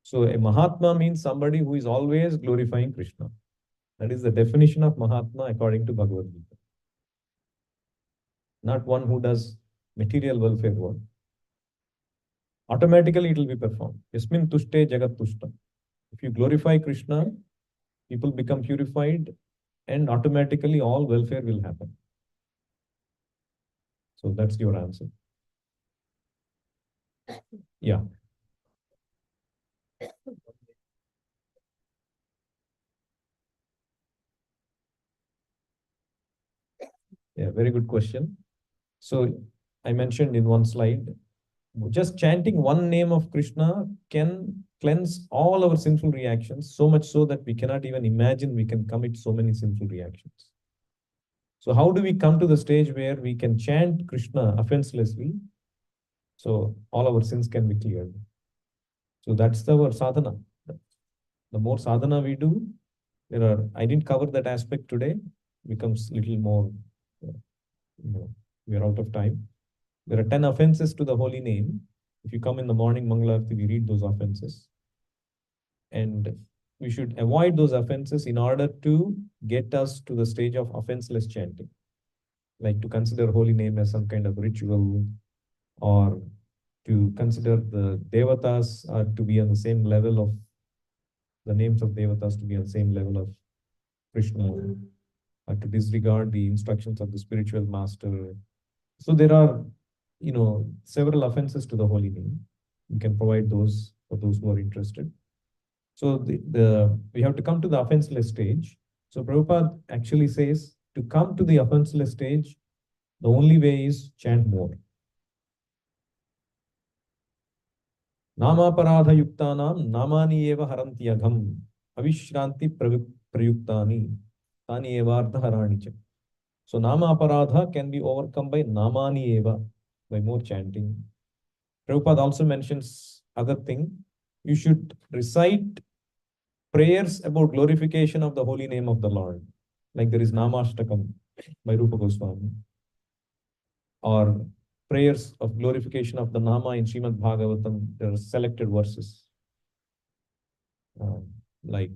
So a Mahatma means somebody who is always glorifying Krishna. That is the definition of Mahatma according to Bhagavad Gita. Not one who does material welfare work. Automatically it will be performed. Yasmin tushte jagat tushta. If you glorify Krishna, people become purified and automatically all welfare will happen. So that's your answer. Yeah. Yeah, very good question. So I mentioned in one slide, just chanting one name of Krishna can cleanse all our sinful reactions, so much so that we cannot even imagine we can commit so many sinful reactions. So how do we come to the stage where we can chant Krishna offenselessly? So all our sins can be cleared. So that's our sadhana. The more sadhana we do, I didn't cover that aspect today, becomes little more, we are out of time. There are 10 offenses to the holy name. If you come in the morning, Mangalarti, we read those offenses. And we should avoid those offenses in order to get us to the stage of offenseless chanting. Like to consider holy name as some kind of ritual, or to consider the devatas to be on the same level of, the names of devatas to be on the same level of Krishna, or to disregard the instructions of the spiritual master. So there are, several offenses to the holy name. You can provide those for those who are interested. So we have to come to the offenseless stage. So Prabhupada actually says to come to the offenseless stage, the only way is chant more. Namaparadha yuktanam namani eva haranti agham avishranti prayuktani tani eva ardhaharani. So nama aparadha can be overcome by namani eva, by more chanting. Prabhupada also mentions other thing. You should recite prayers about glorification of the holy name of the Lord. Like there is Namashtakam by Rupa Goswami. Or prayers of glorification of the Nama in Srimad Bhagavatam. There are selected verses. Like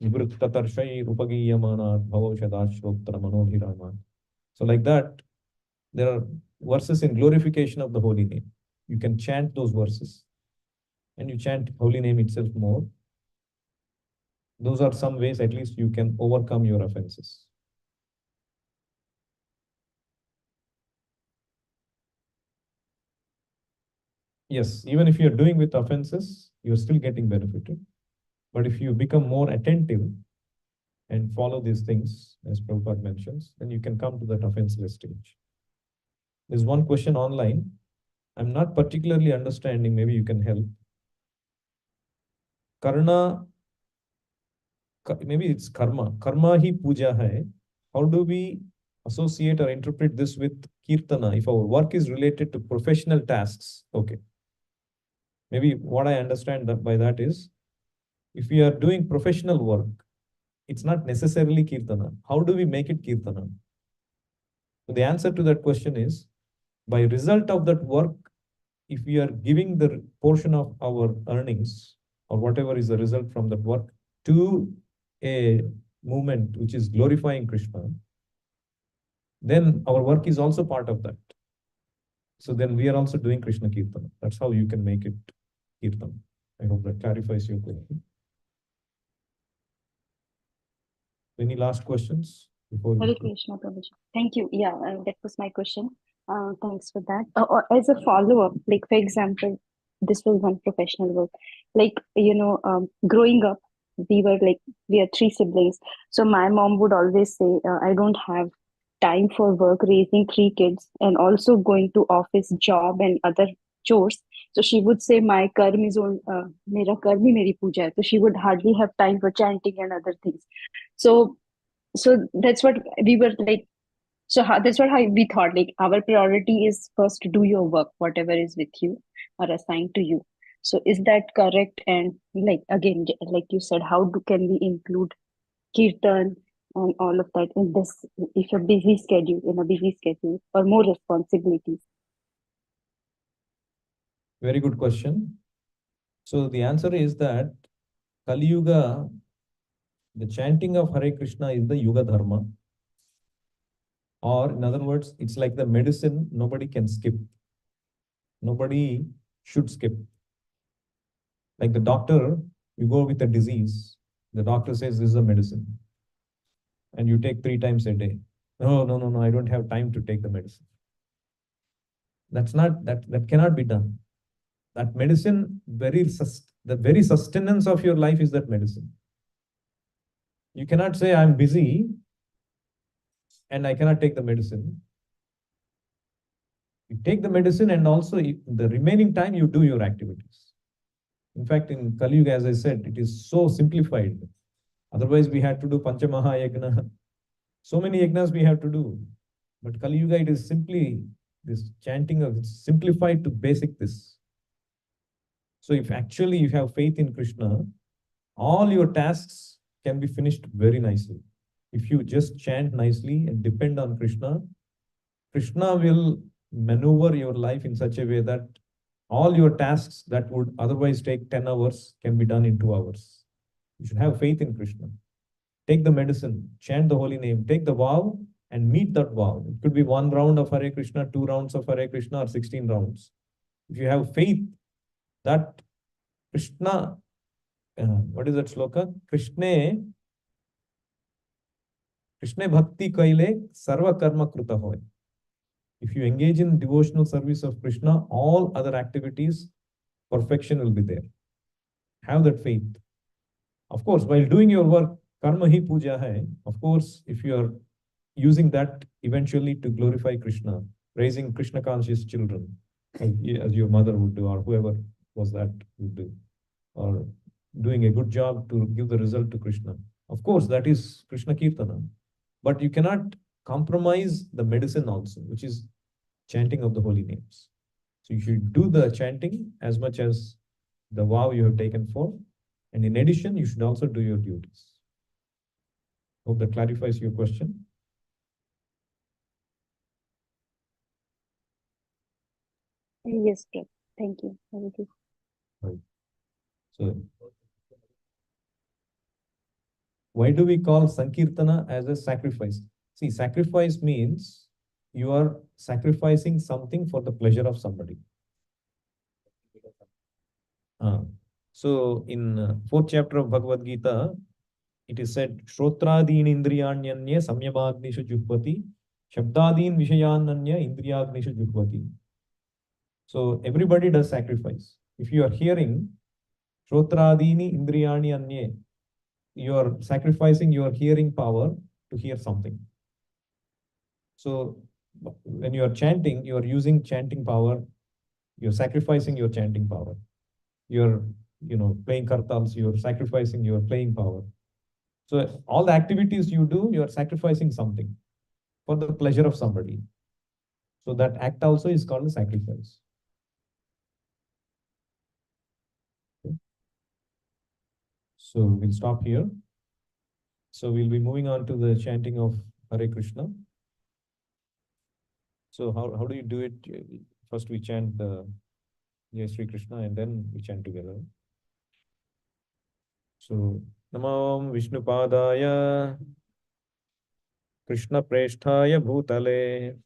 Nivrittatarshai Rupagiyamana Bhavoshadashrottara Manobhirama. So like that, there are verses in glorification of the holy name. You can chant those verses and you chant holy name itself more. Those are some ways at least you can overcome your offenses. Yes, even if you're doing with offenses, you're still getting benefited. But if you become more attentive and follow these things, as Prabhupada mentions, then you can come to that offenseless stage. There's one question online. I'm not particularly understanding, maybe you can help. Karna, maybe it's karma. Karma hi puja hai. How do we associate or interpret this with kirtana if our work is related to professional tasks? Okay. Maybe what I understand by that is, if we are doing professional work, it's not necessarily kirtana. How do we make it kirtana? So the answer to that question is, by result of that work, if we are giving the portion of our earnings or whatever is the result from that work to a movement which is glorifying Krishna, then our work is also part of that. So then we are also doing Krishna Kirtana. That's how you can make it Kirtan. I hope that clarifies your question. Any last questions before Hare Krishna, Prabhuji. Thank you. Yeah, that was my question. Thanks for that. As a follow-up, like for example, this was one professional work. Like, growing up, we are three siblings. So my mom would always say, I don't have time for work, raising three kids, and also going to office, job, and other chores. So she would say, my karm is on, mera karm hi meri puja hai. So she would hardly have time for chanting and other things. So that's what we were like. That's what how we thought, like our priority is first to do your work, whatever is with you or assigned to you. So is that correct? And like again, like you said, how can we include kirtan and all of that in this, if you're in a busy schedule or more responsibilities? Very good question. So the answer is that Kali Yuga, the chanting of Hare Krishna is the Yuga Dharma. Or in other words, it's like the medicine nobody can skip. Nobody should skip. Like the doctor, you go with a disease, the doctor says this is a medicine. And you take 3 times a day. No, I don't have time to take the medicine. That cannot be done. That medicine, the very sustenance of your life is that medicine. You cannot say I'm busy and I cannot take the medicine. You take the medicine and also the remaining time you do your activities. In fact, in Kali Yuga, as I said, it is so simplified. Otherwise, we had to do Panchamaha Yagna. So many yagnas we have to do. But Kali Yuga, it is simply this chanting of it's simplified to basic this. So if actually you have faith in Krishna, all your tasks can be finished very nicely. If you just chant nicely and depend on Krishna, Krishna will maneuver your life in such a way that all your tasks that would otherwise take 10 hours can be done in 2 hours. You should have faith in Krishna. Take the medicine, chant the holy name, take the vow and meet that vow. It could be 1 round of Hare Krishna, 2 rounds of Hare Krishna, or 16 rounds. If you have faith that Krishna, what is that sloka? Krishna Bhakti kaile sarva karma kruta hoy. If you engage in devotional service of Krishna, all other activities, perfection will be there. Have that faith. Of course, while doing your work, karma hi puja hai. Of course, if you are using that eventually to glorify Krishna, raising Krishna conscious children, as your mother would do, or whoever was that would do, or doing a good job to give the result to Krishna. Of course, that is Krishna Kirtana. But you cannot compromise the medicine also, which is chanting of the holy names. So you should do the chanting as much as the vow you have taken for. And in addition, you should also do your duties. Hope that clarifies your question. Yes, sir. Thank you. Thank you. Right. So, why do we call Sankirtana as a sacrifice? See, sacrifice means you are sacrificing something for the pleasure of somebody. So, in 4th chapter of Bhagavad Gita, it is said, Shrotradin indriyanyanya samyamagnishu juhvati, Shabdadin vishayannanya indriyagnishu juhvati. So everybody does sacrifice. If you are hearing, Shrotradini Indriyani Anye, you are sacrificing your hearing power to hear something. So when you are chanting, you are using chanting power, you're sacrificing your chanting power. You're, playing kartals, you're sacrificing your playing power. So all the activities you do, you're sacrificing something for the pleasure of somebody. So that act also is called a sacrifice. Okay. So we'll stop here. So we'll be moving on to the chanting of Hare Krishna. So how do you do it? First we chant the Jai Sri Krishna and then we chant together. So Namam Vishnupadaya Krishna Presthaya Bhutale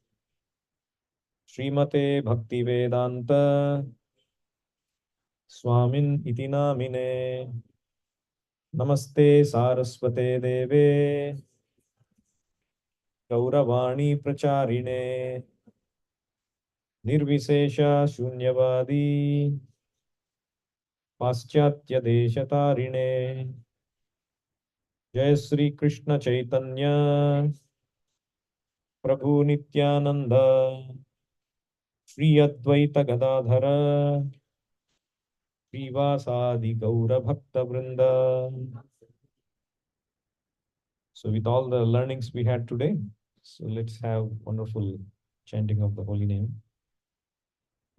Srimate Bhakti Vedanta Swamin iti namine Namaste Saraswate Deve Gauravani Pracharine Nirvisesha Shunyavadi Paschatya Deshatarine Jai Sri Krishna Chaitanya Prabhu Nityananda Shri Advaita Gadadhara Srivasadi Gaura Bhakta Vrinda. So with all the learnings we had today, so let's have wonderful chanting of the holy name.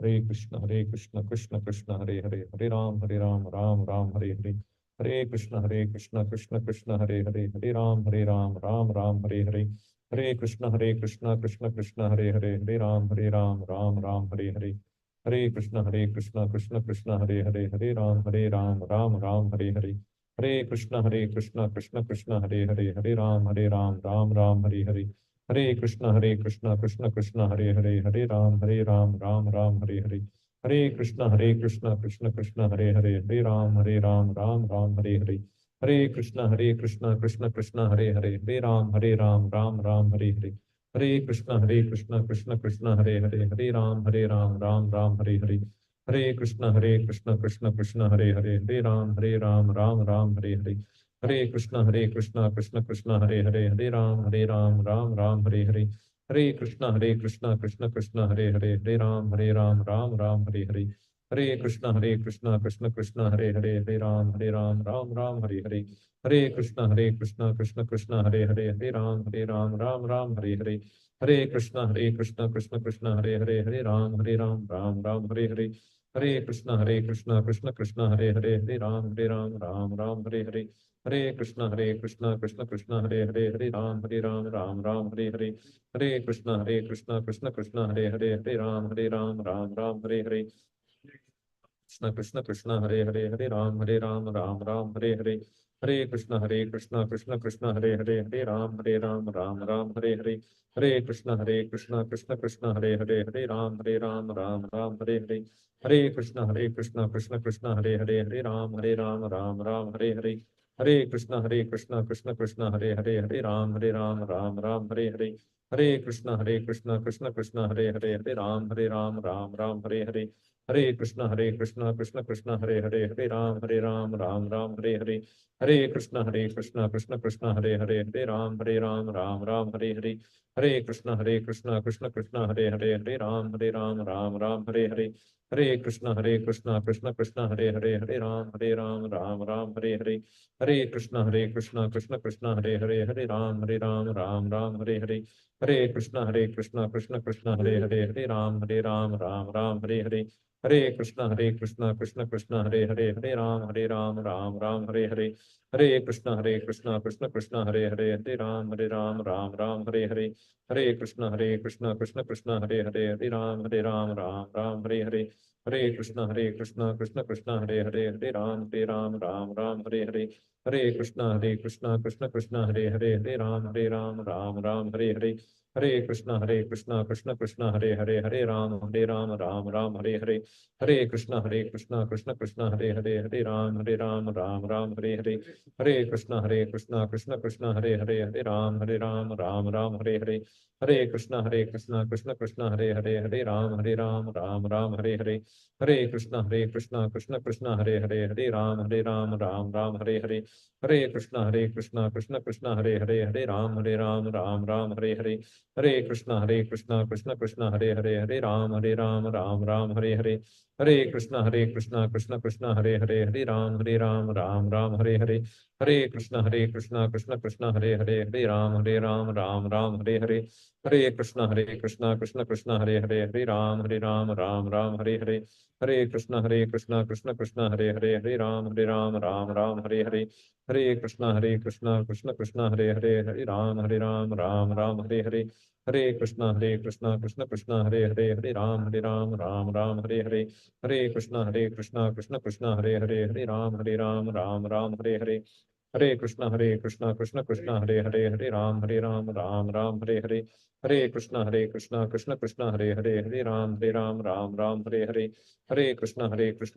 Hare Krishna, Krishna Krishna, Hare Hare, Hare Ram, Ram Ram, Hare Hare. Hare Krishna, Krishna Krishna, Hare Hare, Hare Ram, Ram Ram, Hare Hare. Hare Krishna, Krishna Krishna, Hare Hare, Hare Ram, Ram Ram, Hare Hare. Hare Krishna, Krishna Krishna, Hare Hare, Hare Ram, Ram Ram, Hare Hare. Hare Krishna, Krishna Krishna, Hare Hare, Hare Ram, Ram Ram, Hare Hare. Hare Krishna, Krishna Krishna, Hare Hare, Hare Ram, Ram Ram, Hare Hare. Hare Krishna, Krishna Krishna, Hare Hare, Hare Ram, Ram Ram, Hare Hare. Hare Krishna, Krishna Krishna, Hare Hare, Hare Ram, Ram Ram, Hare Hare. Hare Krishna, Krishna Krishna, Hare Hare, Hare Ram, Ram Ram, Hare Hare. Hare Krishna, Krishna Krishna, Hare Hare, Hare Ram, Ram Ram, Hare Hare. Hare Krishna, Krishna Krishna, Hare Hare, Hare Ram, Ram Ram, Hare Hare. Hare Krishna, Krishna Krishna, Hare Hare, Hare Ram, Ram Ram, Hare Hare. Hare Krishna, Krishna Krishna, Hare Hare, Hare Ram, Ram Ram, Hare Hare. Hare Krishna, Krishna Krishna, Hare Hare, Hare Ram, Ram Ram, Hare Hare. Hare Krishna, Krishna Krishna, Hare Hare, Hare Ram, Ram Ram, Hare Hare. Hare Krishna, Krishna Krishna, Hare Hare, Hare Ram, Ram Ram, Hare Hare. Hare Krishna, Krishna Krishna, Hare Hare, Hare Ram, Ram Ram, Hare Hare. Hare Krishna, Krishna Krishna, Hare Hare, Hare Ram, Ram Ram, Hare Hare. Krishna Krishna, Hare Hare, Hare Ram, Ram Ram, Hare Hare. Hare Krishna, Krishna Krishna, Hare Hare, Hare Ram, Ram Ram, Hare Hare. Hare Krishna, Krishna Krishna, Hare Hare, Hare Ram, Ram Ram, Hare Hare. Hare Krishna, Krishna Krishna, Hare Hare, Hare Ram, Ram Ram, Hare Hare. Hare Krishna, Krishna Krishna, Hare Hare, Hare Ram, Ram Ram, Hare Hare. Hare Krishna, Krishna Krishna, Hare Hare, Hare Ram, Ram Ram, Hare Hare. Hare Krishna, Krishna Krishna, Hare Hare, Hare Ram, Ram Ram, Hare Hare. Hare Krishna, Krishna Krishna, Hare Hare, Hare Ram, Ram Ram, Hare Hare. Hare Krishna, Krishna Krishna, Hare Hare, Hare Ram, Ram Ram, Hare Hare. Hare Krishna, Krishna Krishna, Hare Hare, Hare Ram, Ram Ram, Hare Hare. Hare Krishna, Krishna Krishna, Hare Hare, Hare Ram, Ram Ram, Hare Hare. Hare Krishna, Krishna Krishna, Hare Hare, Hare Ram, Ram Ram, Hare Hare. Hare Krishna, Krishna Krishna, Hare Hare, Hare Ram, Ram Ram, Hare Hare. Hare Krishna, Krishna Krishna, Hare Hare, Hare Ram, Ram Ram, Hare Hare. Hare Krishna, Krishna Krishna, Hare Hare, Hare Ram, Ram Ram, Hare Hare. Hare Krishna, Krishna Krishna, Hare Hare, Hare Ram, Ram Ram, Hare Hare. Hare Krishna, Krishna Krishna, Hare Hare, Hare Ram, Ram Ram, Hare Hare. Hare Krishna Krishna Krishna Hare Hare Hare Ram Ram Ram Hare Hare Hare Krishna Krishna Krishna Hare Hare Hare Ram Ram Hare Hare Hare Krishna Krishna Krishna Hare Hare Hare Ram Ram Hare Hare Hare Krishna Krishna Krishna Hare Hare Hare Ram Ram Hare Hare Hare Krishna Krishna Hare Hare Hare Ram Hare Hare Hare Krishna Krishna Hare Hare Hare Ram Hare Hare Hare Krishna Krishna Hare Hare Hare Ram Hare Hare Hare Krishna Krishna Hare Hare Hare Ram Hare Hare Hare Krishna Krishna Hare Hare Hare Ram Hare Hare Hare Krishna Krishna Hare Hare Hare Ram Hare Hare Hare Krishna Krishna Hare Hare Hare Ram Hare Hare Hare Krishna Krishna Hare Hare Hare Ram Hare Hare Hare Krishna Krishna Hare Hare Hare Ram Hare Hare Hare Krishna Krishna Hare Hare Hare Ram Hare Hare Hare Krishna Krishna Hare Hare Hare Ram Hare Hare Hare Krishna Krishna Hare Hare Hare Ram Hare Hare Hare Krishna Krishna Hare Hare Hare Ram Hare Hare Hare Krishna Krishna Hare Hare Hare Ram Hare Hare Hare Krishna Krishna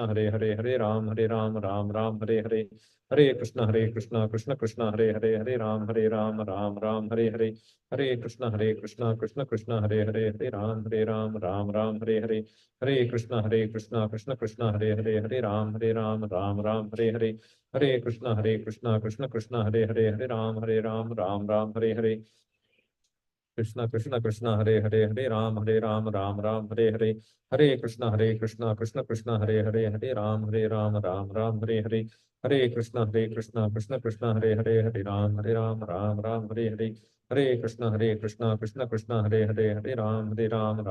Hare Hare Hare Ram Hare Hare Hare Krishna Krishna Hare Hare Hare Ram Hare Hare Hare Krishna Krishna Hare Hare Hare Ram Hare Hare Krishna Hare Hare Hare Ram Hare Hare Hare Krishna Krishna Hare Hare Hare Ram Hare Hare Hare Krishna Krishna Hare Hare Hare Ram Hare Hare Hare Krishna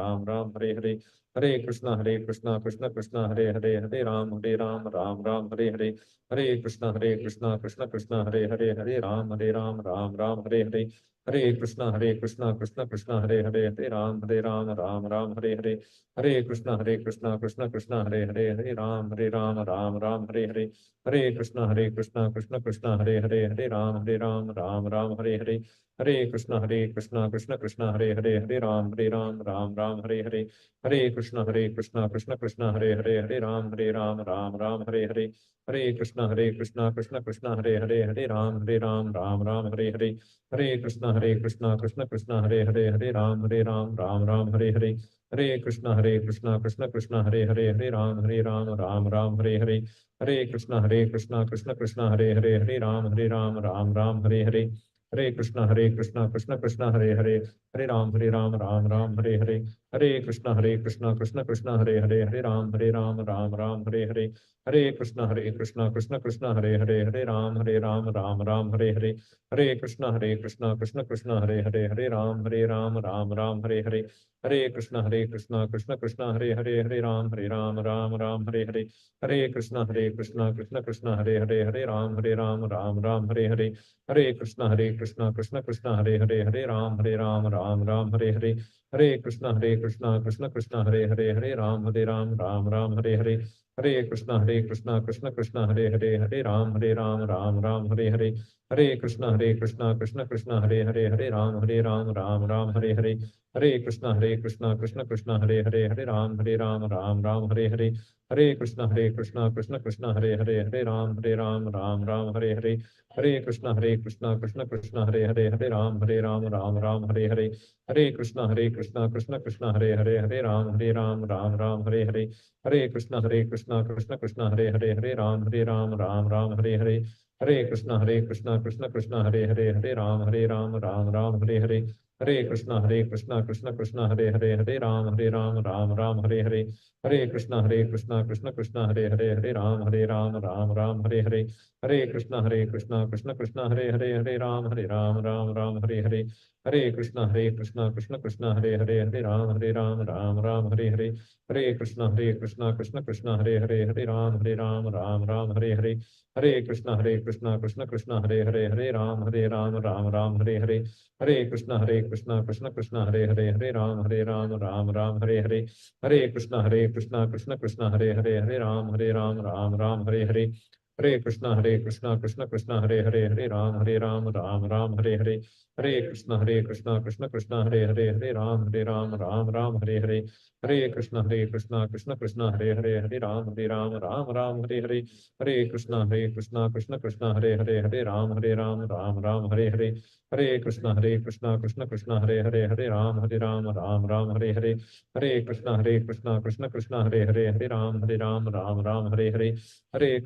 Krishna Hare Hare Hare Ram Hare Hare Hare Krishna Krishna Hare Hare Hare Ram Hare Hare Hare Krishna Krishna Hare Hare Hare Ram Hare Hare Hare Krishna Krishna Hare Hare Hare Ram Hare Hare Hare Krishna Krishna Hare Hare Hare Ram Hare Hare Hare Krishna Krishna Hare Hare Hare Ram Hare Hare Hare Krishna Krishna Hare Hare Hare Ram Hare Hare Hare Krishna Krishna Hare Hare Hare Ram Hare Hare Hare Krishna Krishna Hare Hare Hare Ram Hare Hare Hare Krishna Krishna Hare Hare Hare Ram Hare Hare Hare Krishna Krishna Hare Hare Hare Ram Hare Hare Hare Krishna Krishna Hare Hare Hare Ram Hare Hare Hare Krishna Krishna Hare Hare Hare Ram Hare Hare Hare Krishna Krishna Hare Hare Hare Ram Hare Hare Hare Krishna Krishna Hare Hare Hare Ram Hare Hare Hare Krishna Krishna Hare Hare Hare Ram Hare Hare Hare Krishna Krishna Hare Hare Hare Ram Hare Hare Hare Krishna Krishna Hare Hare Hare Ram Hare Hare Hare Krishna Krishna Hare Hare Hare Ram Hare Hare Hare Krishna Krishna Hare Hare Hare Ram Hare Hare Hare Krishna Krishna Hare Hare Hare Ram Hare Hare Hare Krishna Krishna Hare Hare Hare Ram Hare Hare Hare Krishna Krishna Hare Hare Hare Ram Hare Hare Hare Krishna Krishna Hare Hare Hare Ram Hare Hare Hare Krishna Krishna Hare Hare Hare Ram Hare Hare Hare Krishna Krishna Hare Hare Hare Ram Hare Hare Hare Krishna Krishna Hare Hare Hare Ram Hare Hare Hare Krishna Krishna Hare Hare Hare Ram Hare Hare Hare Krishna Krishna Hare Hare Hare Ram Hare Hare Hare Krishna Krishna Hare Hare Hare Ram Hare Hare Hare Krishna Krishna Hare Hare Hare Ram Hare Hare Hare Krishna Krishna Hare Hare Hare Ram Hare Hare Hare Krishna Krishna Hare Hare Hare Ram Hare Hare Hare Krishna Krishna Hare Hare Hare Ram Hare Hare Hare Krishna Krishna Hare Hare Hare Ram Hare Hare Hare Krishna Krishna Hare Hare Hare Ram Hare Hare Hare Krishna Krishna Krishna Hare Hare Hare Ram Ram Hare Hare Hare Krishna Krishna Krishna Hare Hare Ram Ram Hare Hare Hare Krishna Krishna Krishna Hare Hare Ram Hare Hare Hare Krishna Krishna Hare Hare Ram Hare Hare Hare Krishna Krishna Hare Hare Ram Hare Hare Hare Krishna Krishna Hare Hare Ram Hare Hare Hare Krishna Krishna Krishna Hare Hare Ram Hare Hare